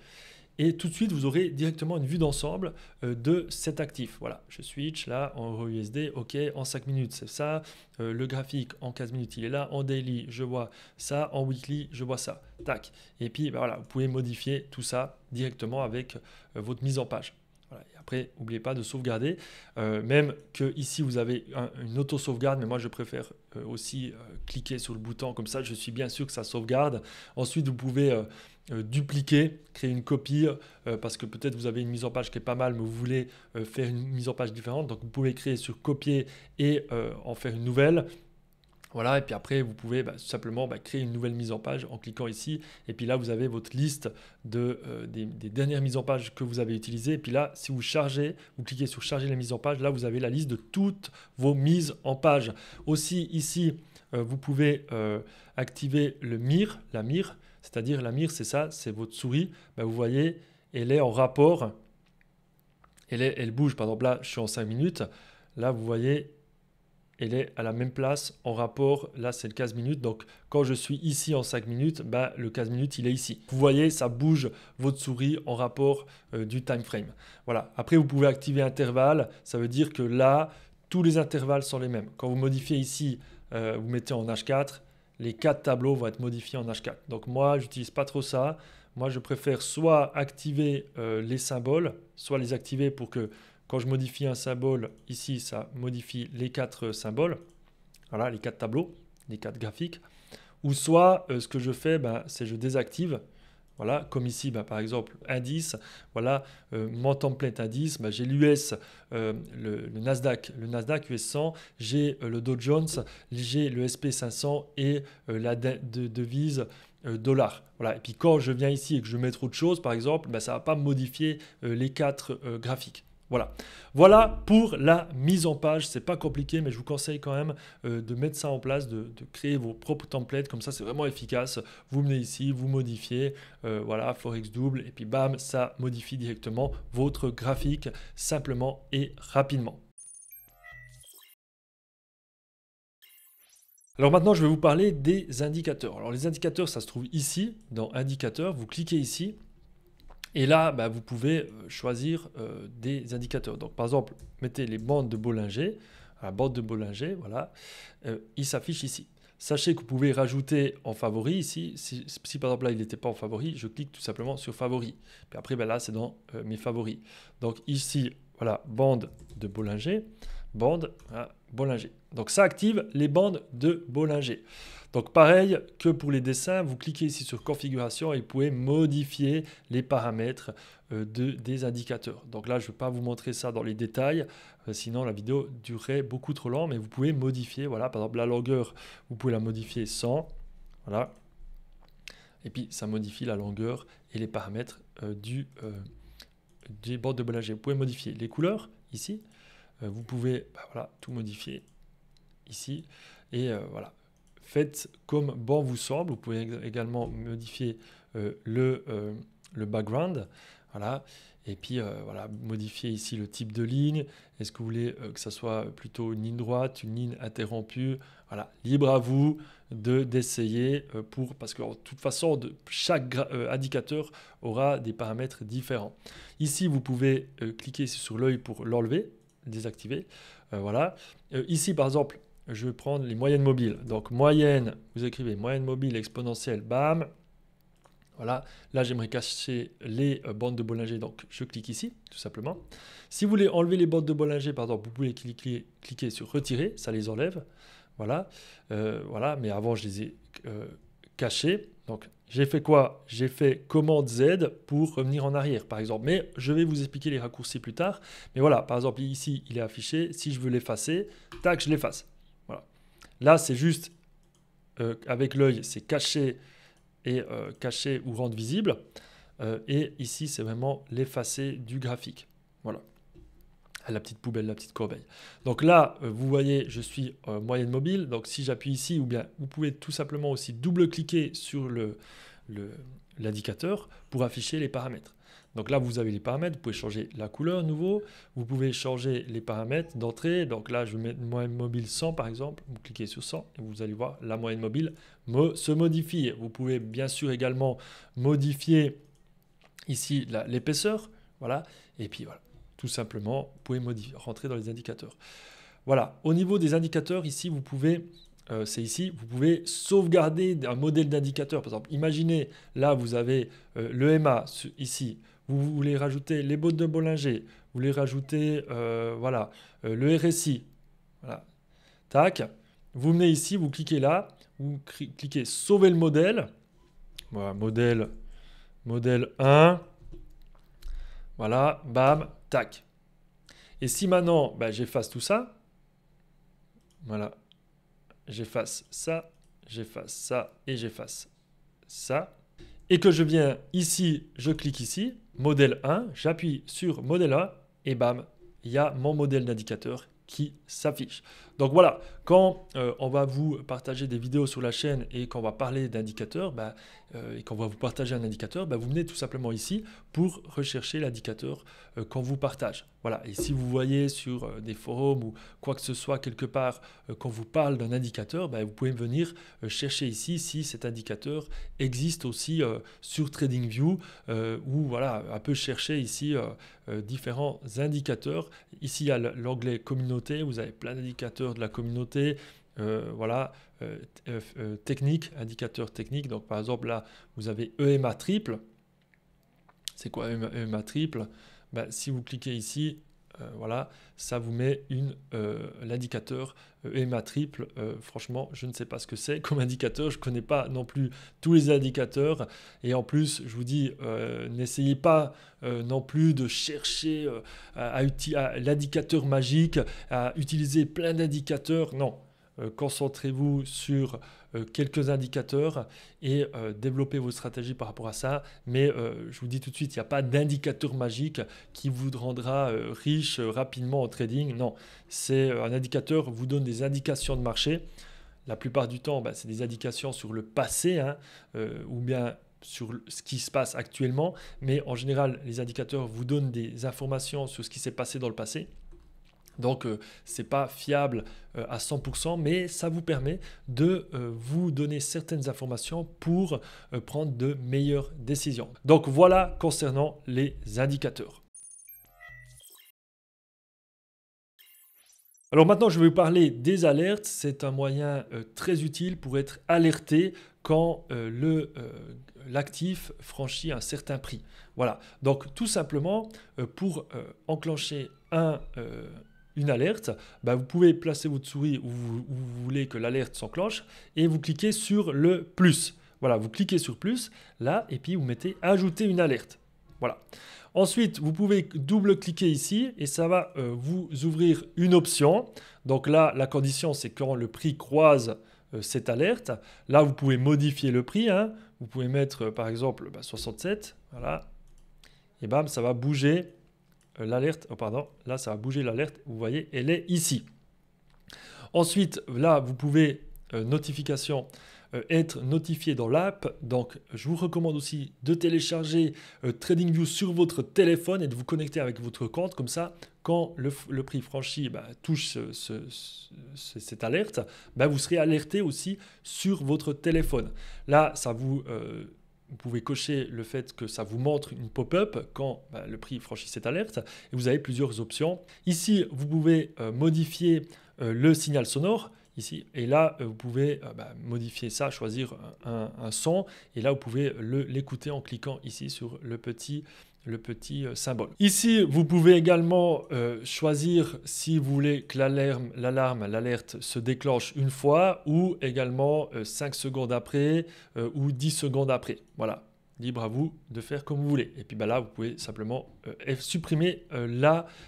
A: Et tout de suite, vous aurez directement une vue d'ensemble de cet actif. Voilà, je switch là en EURUSD, ok, en 5 minutes, c'est ça. Le graphique en 15 minutes, il est là. En daily, je vois ça. En weekly, je vois ça. Tac. Et puis, voilà, vous pouvez modifier tout ça directement avec votre mise en page. Voilà. Et après, n'oubliez pas de sauvegarder. Même que ici, vous avez une auto-sauvegarde, mais moi, je préfère aussi cliquer sur le bouton. Comme ça, je suis bien sûr que ça sauvegarde. Ensuite, vous pouvez... dupliquer, créer une copie parce que peut-être vous avez une mise en page qui est pas mal mais vous voulez faire une mise en page différente, donc vous pouvez créer sur copier et en faire une nouvelle Voilà, et puis après, vous pouvez tout simplement créer une nouvelle mise en page en cliquant ici. Et puis là, vous avez votre liste des dernières mises en page que vous avez utilisées. Et puis là, si vous chargez, vous cliquez sur charger les mises en page, là, vous avez la liste de toutes vos mises en page. Aussi, ici, vous pouvez activer le mire, la mire, c'est-à-dire la mire, c'est ça, c'est votre souris. Vous voyez, elle est en rapport, elle bouge. Par exemple, là, je suis en 5 minutes. Là, vous voyez, elle est à la même place en rapport, là c'est le 15 minutes, donc quand je suis ici en 5 minutes, le 15 minutes il est ici. Vous voyez, ça bouge votre souris en rapport du time frame. Voilà. Après vous pouvez activer intervalle, ça veut dire que là, tous les intervalles sont les mêmes. Quand vous modifiez ici, vous mettez en H4, les 4 tableaux vont être modifiés en H4. Donc moi, j'utilise pas trop ça. Moi, je préfère soit activer les symboles, soit les activer pour que quand je modifie un symbole, ici, ça modifie les 4 symboles, voilà, les 4 tableaux, les 4 graphiques. Ou soit, ce que je fais, c'est je désactive. Voilà, comme ici, par exemple, indice, voilà, mon template indice, j'ai l'US, le Nasdaq US 100, j'ai le Dow Jones, j'ai le SP 500 et la devise dollar. Voilà. Et puis quand je viens ici et que je mets autre chose, par exemple, ça ne va pas modifier les 4 graphiques. Voilà. Voilà pour la mise en page. C'est pas compliqué, mais je vous conseille quand même de mettre ça en place, de créer vos propres templates. Comme ça, c'est vraiment efficace. Vous venez ici, vous modifiez, voilà, Forex double, et puis bam, ça modifie directement votre graphique simplement et rapidement. Alors maintenant, je vais vous parler des indicateurs. Alors les indicateurs, ça se trouve ici, dans Indicateurs. Vous cliquez ici. Et là, vous pouvez choisir des indicateurs. Donc, par exemple, mettez les bandes de Bollinger. La bande de Bollinger, voilà. Il s'affiche ici. Sachez que vous pouvez rajouter en favori ici. Si par exemple là, il n'était pas en favori, je clique tout simplement sur favori. Puis après, là, c'est dans mes favoris. Donc ici, voilà, bande de Bollinger. Bande à Bollinger. Donc ça active les bandes de Bollinger. Donc pareil que pour les dessins, vous cliquez ici sur configuration et vous pouvez modifier les paramètres des indicateurs. Donc là, je ne vais pas vous montrer ça dans les détails, sinon la vidéo durerait beaucoup trop longtemps, mais vous pouvez modifier, voilà, par exemple la longueur, vous pouvez la modifier 100, voilà, et puis ça modifie la longueur et les paramètres des bandes de Bollinger. Vous pouvez modifier les couleurs ici, vous pouvez voilà, tout modifier ici, et voilà. Faites comme bon vous semble. Vous pouvez également modifier le background. Voilà. Et puis voilà, modifier ici le type de ligne. Est-ce que vous voulez que ça soit plutôt une ligne droite, une ligne interrompue? Voilà, libre à vous d'essayer parce que de toute façon, chaque indicateur aura des paramètres différents. Ici, vous pouvez cliquer sur l'œil pour l'enlever, désactiver. Voilà. Ici, par exemple, je vais prendre les moyennes mobiles. Donc, moyenne, vous écrivez moyenne mobile exponentielle, bam. Voilà. Là, j'aimerais cacher les bandes de Bollinger. Donc, je clique ici, tout simplement. Si vous voulez enlever les bandes de Bollinger, par exemple, vous pouvez cliquer sur retirer, ça les enlève. Voilà. Voilà. Mais avant, je les ai cachés. Donc, j'ai fait quoi? J'ai fait commande Z pour revenir en arrière, par exemple. Mais je vais vous expliquer les raccourcis plus tard. Mais voilà, par exemple, ici, il est affiché. Si je veux l'effacer, tac, je l'efface. Voilà. Là, c'est juste, avec l'œil, c'est caché et cacher ou rendre visible. Et ici, c'est vraiment l'effacer du graphique. Voilà. La petite poubelle, la petite corbeille. Donc là, vous voyez, je suis moyenne mobile. Donc si j'appuie ici, ou bien vous pouvez tout simplement aussi double-cliquer sur l'indicateur pour afficher les paramètres. Donc là, vous avez les paramètres. Vous pouvez changer la couleur nouveau. Vous pouvez changer les paramètres d'entrée. Donc là, je vais mettre moyenne mobile 100 par exemple. Vous cliquez sur 100 et vous allez voir la moyenne mobile se modifier. Vous pouvez bien sûr également modifier ici l'épaisseur. Voilà. Et puis voilà. Tout simplement, vous pouvez rentrer dans les indicateurs. Voilà, au niveau des indicateurs, ici, vous pouvez, vous pouvez sauvegarder un modèle d'indicateur. Par exemple, imaginez, là, vous avez le MA ici. Vous voulez rajouter les bandes de Bollinger. Vous voulez rajouter, voilà, le RSI. Voilà, tac. Vous venez ici, vous cliquez là. Vous cliquez sauver le modèle. Voilà, modèle 1. Voilà, bam, tac. Et si maintenant, j'efface tout ça, voilà, j'efface ça, j'efface ça et j'efface ça. Et que je viens ici, je clique ici, modèle 1, j'appuie sur modèle 1 et bam, il y a mon modèle d'indicateur qui s'affiche. Donc voilà, quand on va vous partager des vidéos sur la chaîne et qu'on va parler d'indicateurs, et qu'on va vous partager un indicateur, vous venez tout simplement ici pour rechercher l'indicateur qu'on vous partage. Voilà, et si vous voyez sur des forums ou quoi que ce soit quelque part qu'on vous parle d'un indicateur, vous pouvez venir chercher ici si cet indicateur existe aussi sur TradingView ou voilà, un peu chercher ici différents indicateurs. Ici, il y a l'onglet communauté, vous avez plein d'indicateurs de la communauté. Voilà, technique, indicateur technique. Donc par exemple là, vous avez EMA triple. C'est quoi EMA triple? Si vous cliquez ici, voilà, ça vous met l'indicateur EMA triple. Franchement, je ne sais pas ce que c'est comme indicateur. Je ne connais pas non plus tous les indicateurs. Et en plus, je vous dis, n'essayez pas non plus de chercher à l'indicateur magique, à utiliser plein d'indicateurs. Non. Concentrez-vous sur quelques indicateurs et développez vos stratégies par rapport à ça. Mais je vous dis tout de suite, il n'y a pas d'indicateur magique qui vous rendra riche rapidement en trading. Non, c'est un indicateur vous donne des indications de marché. La plupart du temps, c'est des indications sur le passé ou bien sur ce qui se passe actuellement. Mais en général, les indicateurs vous donnent des informations sur ce qui s'est passé dans le passé. Donc, ce n'est pas fiable à 100%, mais ça vous permet de vous donner certaines informations pour prendre de meilleures décisions. Donc, voilà concernant les indicateurs. Alors maintenant, je vais vous parler des alertes. C'est un moyen très utile pour être alerté quand l'actif franchit un certain prix. Voilà, donc tout simplement, pour enclencher une alerte, vous pouvez placer votre souris où vous voulez que l'alerte s'enclenche et vous cliquez sur le plus. Voilà, vous cliquez sur plus, là, et puis vous mettez ajouter une alerte. Voilà. Ensuite, vous pouvez double-cliquer ici et ça va vous ouvrir une option. Donc là, la condition, c'est quand le prix croise cette alerte. Là, vous pouvez modifier le prix. Vous pouvez mettre, par exemple, 67. Voilà. Et bam, ça va bouger l'alerte. Oh, pardon. Là, ça va bouger l'alerte. Vous voyez, elle est ici. Ensuite, là, vous pouvez notification. Être notifié dans l'app. Donc, je vous recommande aussi de télécharger TradingView sur votre téléphone et de vous connecter avec votre compte. Comme ça, quand le prix franchi touche cette alerte, vous serez alerté aussi sur votre téléphone. Là, vous pouvez cocher le fait que ça vous montre une pop-up quand le prix franchit cette alerte. Et vous avez plusieurs options. Ici, vous pouvez modifier le signal sonore. Ici. Et là, vous pouvez modifier ça, choisir un son. Et là, vous pouvez l'écouter en cliquant ici sur le petit symbole. Ici, vous pouvez également choisir si vous voulez que l'alerte se déclenche une fois ou également 5 secondes après ou 10 secondes après. Voilà. Libre à vous de faire comme vous voulez. Et puis là, vous pouvez simplement supprimer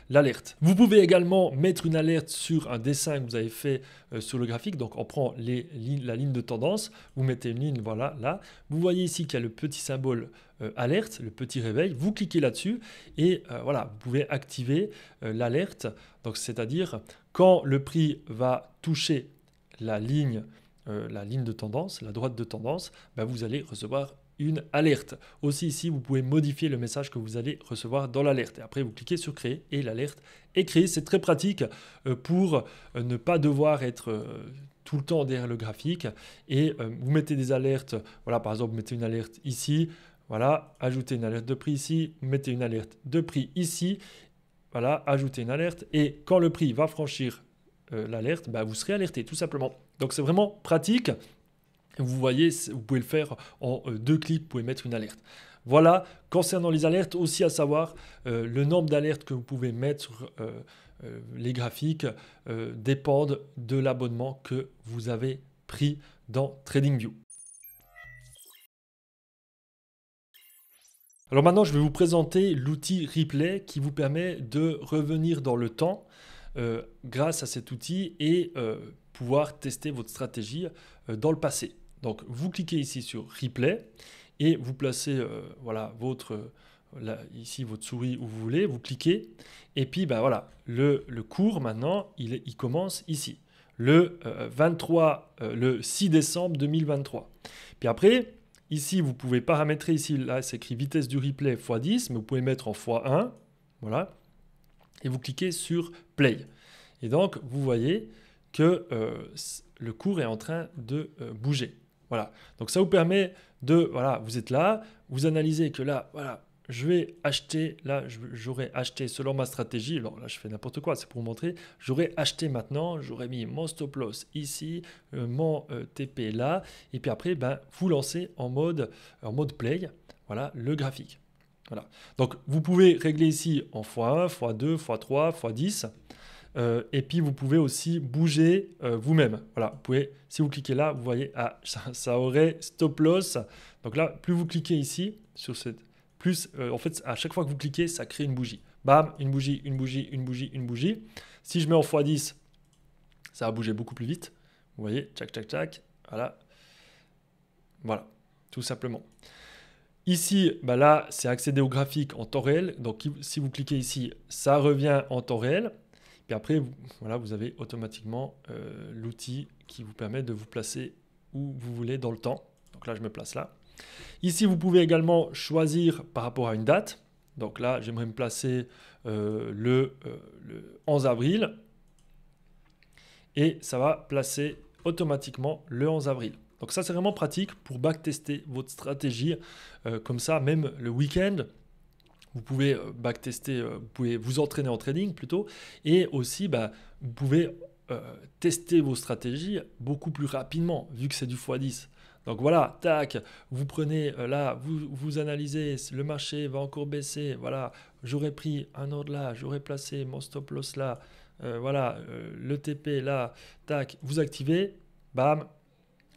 A: l'alerte. Vous pouvez également mettre une alerte sur un dessin que vous avez fait sur le graphique. Donc, on prend la ligne de tendance. Vous mettez une ligne, voilà, là. Vous voyez ici qu'il y a le petit symbole alerte, le petit réveil. Vous cliquez là-dessus et voilà, vous pouvez activer l'alerte. Donc, c'est-à-dire quand le prix va toucher la ligne de tendance, la droite de tendance, vous allez recevoir une alerte. Aussi ici, vous pouvez modifier le message que vous allez recevoir dans l'alerte. Et après, vous cliquez sur créer et l'alerte est créée. C'est très pratique pour ne pas devoir être tout le temps derrière le graphique. Et vous mettez des alertes. Voilà, par exemple, vous mettez une alerte ici. Voilà, ajoutez une alerte de prix ici. Vous mettez une alerte de prix ici. Voilà, ajoutez une alerte. Et quand le prix va franchir l'alerte, vous serez alerté tout simplement. Donc, c'est vraiment pratique. Vous voyez, vous pouvez le faire en 2 clics, vous pouvez mettre une alerte. Voilà, concernant les alertes, aussi à savoir le nombre d'alertes que vous pouvez mettre sur les graphiques dépendent de l'abonnement que vous avez pris dans TradingView. Alors maintenant, je vais vous présenter l'outil Replay qui vous permet de revenir dans le temps grâce à cet outil et pouvoir tester votre stratégie dans le passé. Donc, vous cliquez ici sur Replay et vous placez voilà, ici votre souris où vous voulez, vous cliquez et puis ben, voilà, le cours maintenant, il commence ici, le 6 décembre 2023. Puis après, ici, vous pouvez paramétrer ici, là c'est écrit vitesse du replay x10, mais vous pouvez mettre en x1, voilà, et vous cliquez sur Play. Et donc, vous voyez que le cours est en train de bouger. Voilà. Donc, ça vous permet de, voilà, vous êtes là, vous analysez que là, voilà, je vais acheter, là, j'aurais acheté selon ma stratégie, alors là, je fais n'importe quoi, c'est pour vous montrer, j'aurais acheté maintenant, j'aurais mis mon stop loss ici, mon TP là, et puis après, ben, vous lancez en mode play, voilà, le graphique. Voilà. Donc, vous pouvez régler ici en x1, x2, x3, x10. Et puis, vous pouvez aussi bouger vous-même. Voilà, vous pouvez, si vous cliquez là, vous voyez, ah, ça aurait stop loss. Donc là, plus vous cliquez ici, sur cette, plus, en fait, à chaque fois que vous cliquez, ça crée une bougie. Bam, une bougie, une bougie, une bougie, une bougie. Si je mets en x10, ça va bouger beaucoup plus vite. Vous voyez, tchac, tchac, tchac. Voilà. Voilà, tout simplement. Ici, bah là, c'est accéder au graphique en temps réel. Donc, si vous cliquez ici, ça revient en temps réel. Puis après, voilà, vous avez automatiquement l'outil qui vous permet de vous placer où vous voulez dans le temps. Donc là, je me place là. Ici, vous pouvez également choisir par rapport à une date. Donc là, j'aimerais me placer le 11 avril. Et ça va placer automatiquement le 11 avril. Donc ça, c'est vraiment pratique pour backtester votre stratégie. Comme ça, même le week-end, vous pouvez backtester, vous pouvez vous entraîner en trading plutôt. Et aussi, bah, vous pouvez tester vos stratégies beaucoup plus rapidement, vu que c'est du x10. Donc voilà, tac, vous prenez là, vous analysez, le marché va encore baisser. Voilà, j'aurais pris un ordre là, j'aurais placé mon stop loss là. Voilà, le TP là, tac, vous activez, bam.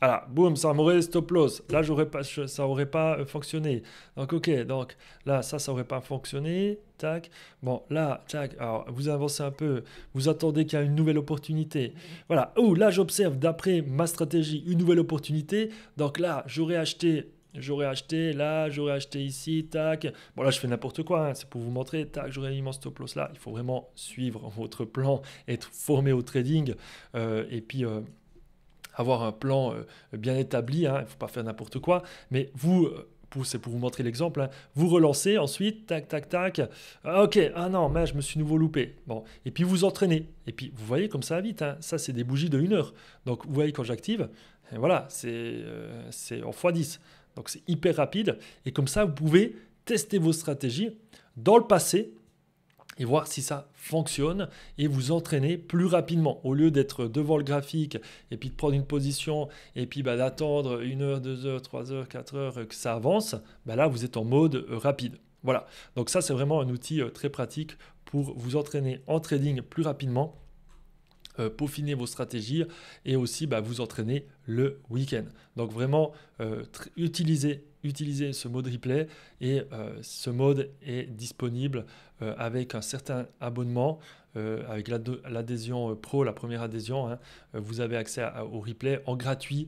A: Voilà, boum, ça m'aurait stop loss. Là, ça n'aurait pas fonctionné. Donc, ok, donc là, ça n'aurait pas fonctionné. Tac. Bon, là, tac. Alors, vous avancez un peu. Vous attendez qu'il y ait une nouvelle opportunité. Voilà. Oh, là, j'observe d'après ma stratégie une nouvelle opportunité. Donc là, j'aurais acheté là, j'aurais acheté ici, tac. Bon, là, je fais n'importe quoi, hein, c'est pour vous montrer, tac, j'aurais mis mon stop loss là. Il faut vraiment suivre votre plan, être formé au trading et puis avoir un plan bien établi. Hein, il ne faut pas faire n'importe quoi. Mais vous, c'est pour vous montrer l'exemple, hein, vous relancez ensuite, tac, tac, tac. Ok, ah non, mais je me suis nouveau loupé. Bon, et puis vous entraînez. Et puis vous voyez comme ça va vite. Hein, ça, c'est des bougies de 1 heure. Donc vous voyez quand j'active, voilà, c'est en x10. Donc c'est hyper rapide et comme ça vous pouvez tester vos stratégies dans le passé et voir si ça fonctionne et vous entraîner plus rapidement au lieu d'être devant le graphique et puis de prendre une position et puis d'attendre 1 heure, 2 heures, 3 heures, 4 heures que ça avance. Là vous êtes en mode rapide. Voilà, donc ça c'est vraiment un outil très pratique pour vous entraîner en trading plus rapidement. Peaufiner vos stratégies et aussi vous entraîner le week-end. Donc vraiment, utilisez ce mode replay et ce mode est disponible avec un certain abonnement. Avec l'adhésion pro, la première adhésion, hein, vous avez accès au replay en gratuit.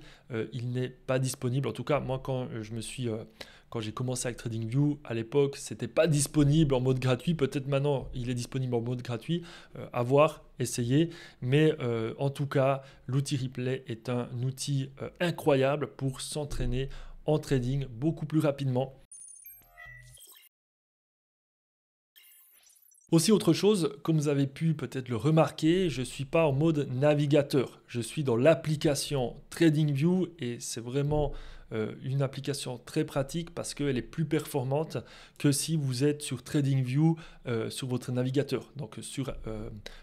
A: Il n'est pas disponible. En tout cas, moi, quand j'ai commencé avec TradingView, à l'époque, c'était pas disponible en mode gratuit. Peut-être maintenant, il est disponible en mode gratuit. À voir, essayer. Mais en tout cas, l'outil replay est un outil incroyable pour s'entraîner en trading beaucoup plus rapidement. Aussi autre chose, comme vous avez pu peut-être le remarquer, je ne suis pas en mode navigateur. Je suis dans l'application TradingView et c'est vraiment une application très pratique parce qu'elle est plus performante que si vous êtes sur TradingView sur votre navigateur. Donc sur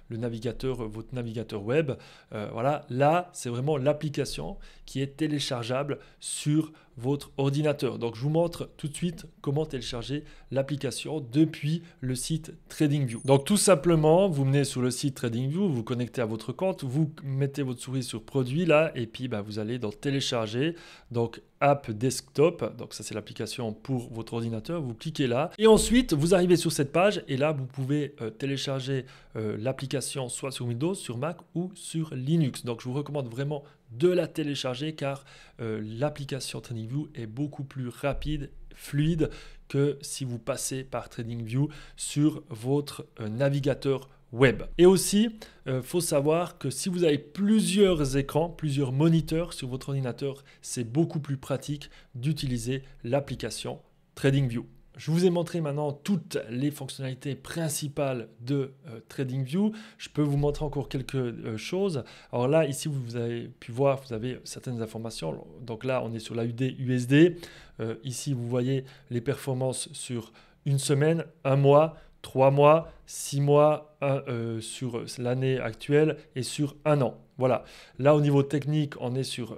A: le navigateur, votre navigateur web. Voilà, là c'est vraiment l'application qui est téléchargeable sur votre ordinateur. Donc je vous montre tout de suite comment télécharger l'application depuis le site TradingView. Donc tout simplement, vous venez sur le site TradingView, vous connectez à votre compte, vous mettez votre souris sur produit là et puis vous allez dans télécharger, donc app desktop, donc ça c'est l'application pour votre ordinateur, vous cliquez là et ensuite vous arrivez sur cette page et là vous pouvez télécharger l'application soit sur Windows, sur Mac ou sur Linux. Donc je vous recommande vraiment de la télécharger car l'application TradingView est beaucoup plus rapide, fluide que si vous passez par TradingView sur votre navigateur web. Et aussi, faut savoir que si vous avez plusieurs écrans, plusieurs moniteurs sur votre ordinateur, c'est beaucoup plus pratique d'utiliser l'application TradingView. Je vous ai montré maintenant toutes les fonctionnalités principales de TradingView. Je peux vous montrer encore quelques choses. Alors là, ici, vous avez pu voir, vous avez certaines informations. Donc là, on est sur l'AUD USD. Ici, vous voyez les performances sur une semaine, un mois, 3 mois, 6 mois sur l'année actuelle et sur un an. Voilà. Là, au niveau technique, on est sur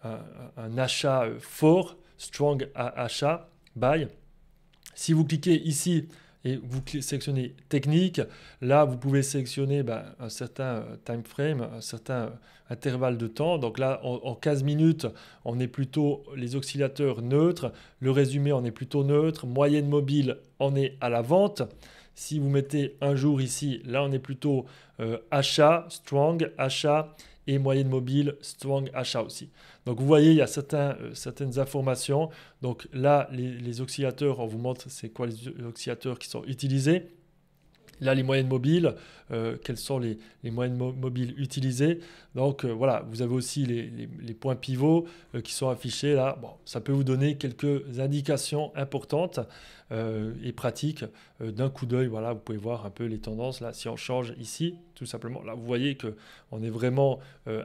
A: un achat fort, strong achat, buy. Si vous cliquez ici et vous sélectionnez technique, là, vous pouvez sélectionner un certain time frame, un certain intervalle de temps. Donc là, en 15 minutes, on est plutôt les oscillateurs neutres. Le résumé, on est plutôt neutre. Moyenne mobile, on est à la vente. Si vous mettez un jour ici, là, on est plutôt achat, strong, achat et moyenne mobile, strong, achat aussi. Donc, vous voyez, il y a certaines informations. Donc là, les oscillateurs, on vous montre c'est quoi les oscillateurs qui sont utilisés. Là, les moyennes mobiles, quelles sont les moyennes mobiles utilisées. Donc voilà, vous avez aussi les points pivots qui sont affichés là. Bon, ça peut vous donner quelques indications importantes et pratiques. D'un coup d'œil, voilà, vous pouvez voir un peu les tendances. Là, si on change ici, tout simplement, là, vous voyez qu'on est vraiment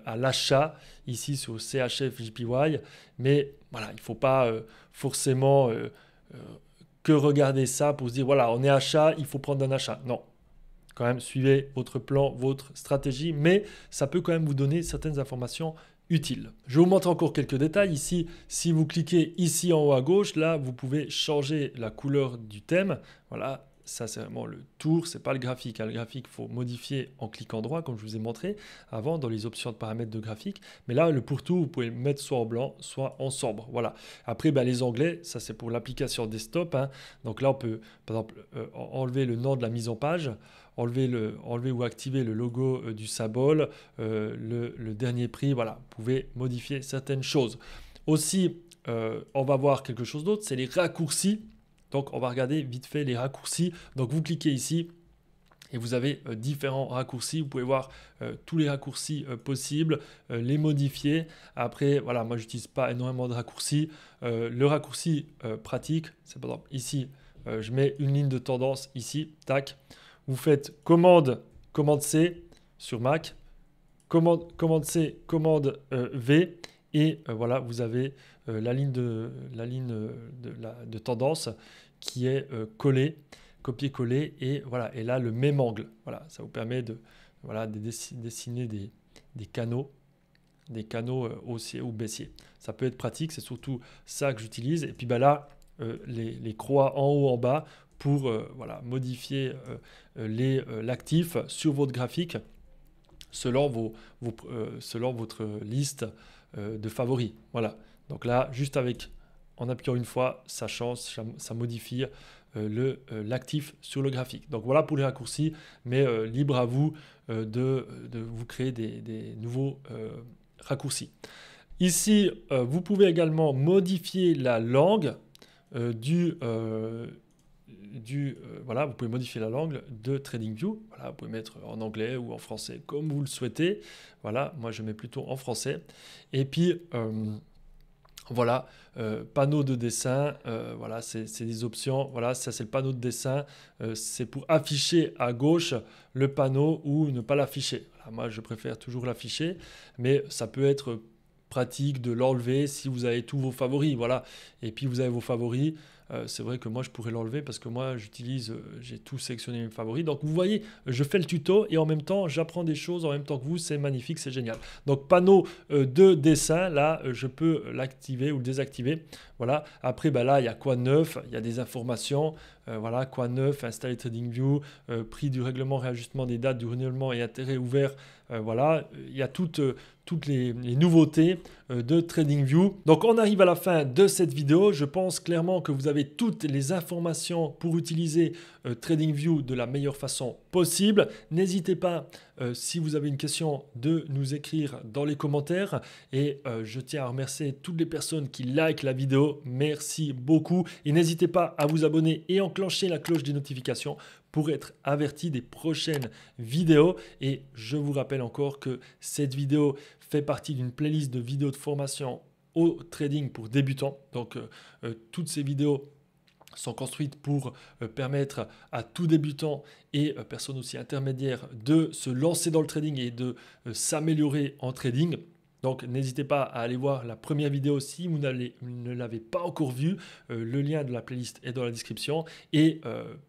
A: à l'achat ici sur CHF JPY. Mais voilà, il ne faut pas forcément que regarder ça pour se dire, voilà, on est achat, il faut prendre un achat. Non, quand même, suivez votre plan, votre stratégie, mais ça peut quand même vous donner certaines informations utiles. Je vous montre encore quelques détails. Ici, si vous cliquez ici en haut à gauche, là, vous pouvez changer la couleur du thème. Voilà. Ça, c'est vraiment le tour, ce n'est pas le graphique. Le graphique, il faut modifier en cliquant droit, comme je vous ai montré avant dans les options de paramètres de graphique. Mais là, le pourtour, vous pouvez le mettre soit en blanc, soit en sombre. Voilà. Après, les onglets, ça c'est pour l'application desktop. Donc là, on peut, par exemple, enlever le nom de la mise en page, enlever ou activer le logo du symbole, le dernier prix. Voilà, vous pouvez modifier certaines choses. Aussi, on va voir quelque chose d'autre, c'est les raccourcis. Donc, on va regarder vite fait les raccourcis. Donc, vous cliquez ici et vous avez différents raccourcis. Vous pouvez voir tous les raccourcis possibles, les modifier. Après, voilà, moi, je n'utilise pas énormément de raccourcis. Le raccourci pratique, c'est par exemple ici, je mets une ligne de tendance ici, tac. Vous faites commande C sur Mac, commande C, commande V. Et voilà, vous avez la ligne de tendance qui est collée, copier-coller, et voilà. Et là, le même angle. Voilà, ça vous permet de dessiner des canaux haussiers ou baissiers. Ça peut être pratique, c'est surtout ça que j'utilise. Et puis là, les croix en haut, en bas, pour modifier l'actif sur votre graphique selon selon votre liste de favoris. Voilà. Donc là, juste en appuyant une fois, ça change, ça modifie l'actif sur le graphique. Donc voilà pour les raccourcis, mais libre à vous de vous créer des nouveaux raccourcis. Ici, vous pouvez également modifier la langue voilà, vous pouvez modifier la langue de TradingView. Voilà, vous pouvez mettre en anglais ou en français comme vous le souhaitez. Voilà, moi je mets plutôt en français. Et puis voilà, panneau de dessin. Voilà, c'est des options. Voilà, ça c'est le panneau de dessin. C'est pour afficher à gauche le panneau ou ne pas l'afficher. Voilà, moi je préfère toujours l'afficher, mais ça peut être pratique de l'enlever si vous avez tous vos favoris. Voilà, et puis vous avez vos favoris. c'est vrai que moi je pourrais l'enlever parce que moi j'utilise, j'ai tout sélectionné mes favoris. Donc vous voyez, je fais le tuto et en même temps j'apprends des choses en même temps que vous, c'est magnifique, c'est génial. Donc panneau de dessin, là je peux l'activer ou le désactiver. Voilà. Après là il y a quoi de neuf, il y a des informations. Voilà, quoi de neuf, installer TradingView, prix du règlement, réajustement des dates du renouvellement et intérêt ouvert. Voilà, il y a toutes les nouveautés de TradingView. Donc on arrive à la fin de cette vidéo. Je pense clairement que vous avez toutes les informations pour utiliser TradingView de la meilleure façon possible. N'hésitez pas, si vous avez une question, de nous écrire dans les commentaires. Et je tiens à remercier toutes les personnes qui likent la vidéo. Merci beaucoup. Et n'hésitez pas à vous abonner et enclencher la cloche des notifications pour être averti des prochaines vidéos. Et je vous rappelle encore que cette vidéo fait partie d'une playlist de vidéos de formation au trading pour débutants. Donc toutes ces vidéos sont construites pour permettre à tout débutant et personne aussi intermédiaire de se lancer dans le trading et de s'améliorer en trading. Donc n'hésitez pas à aller voir la première vidéo si vous ne l'avez pas encore vue. Le lien de la playlist est dans la description. Et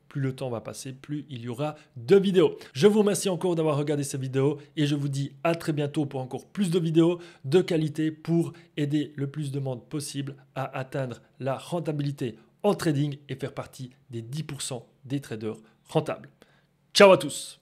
A: plus le temps va passer, plus il y aura de vidéos. Je vous remercie encore d'avoir regardé cette vidéo et je vous dis à très bientôt pour encore plus de vidéos de qualité pour aider le plus de monde possible à atteindre la rentabilité en trading et faire partie des 10% des traders rentables. Ciao à tous!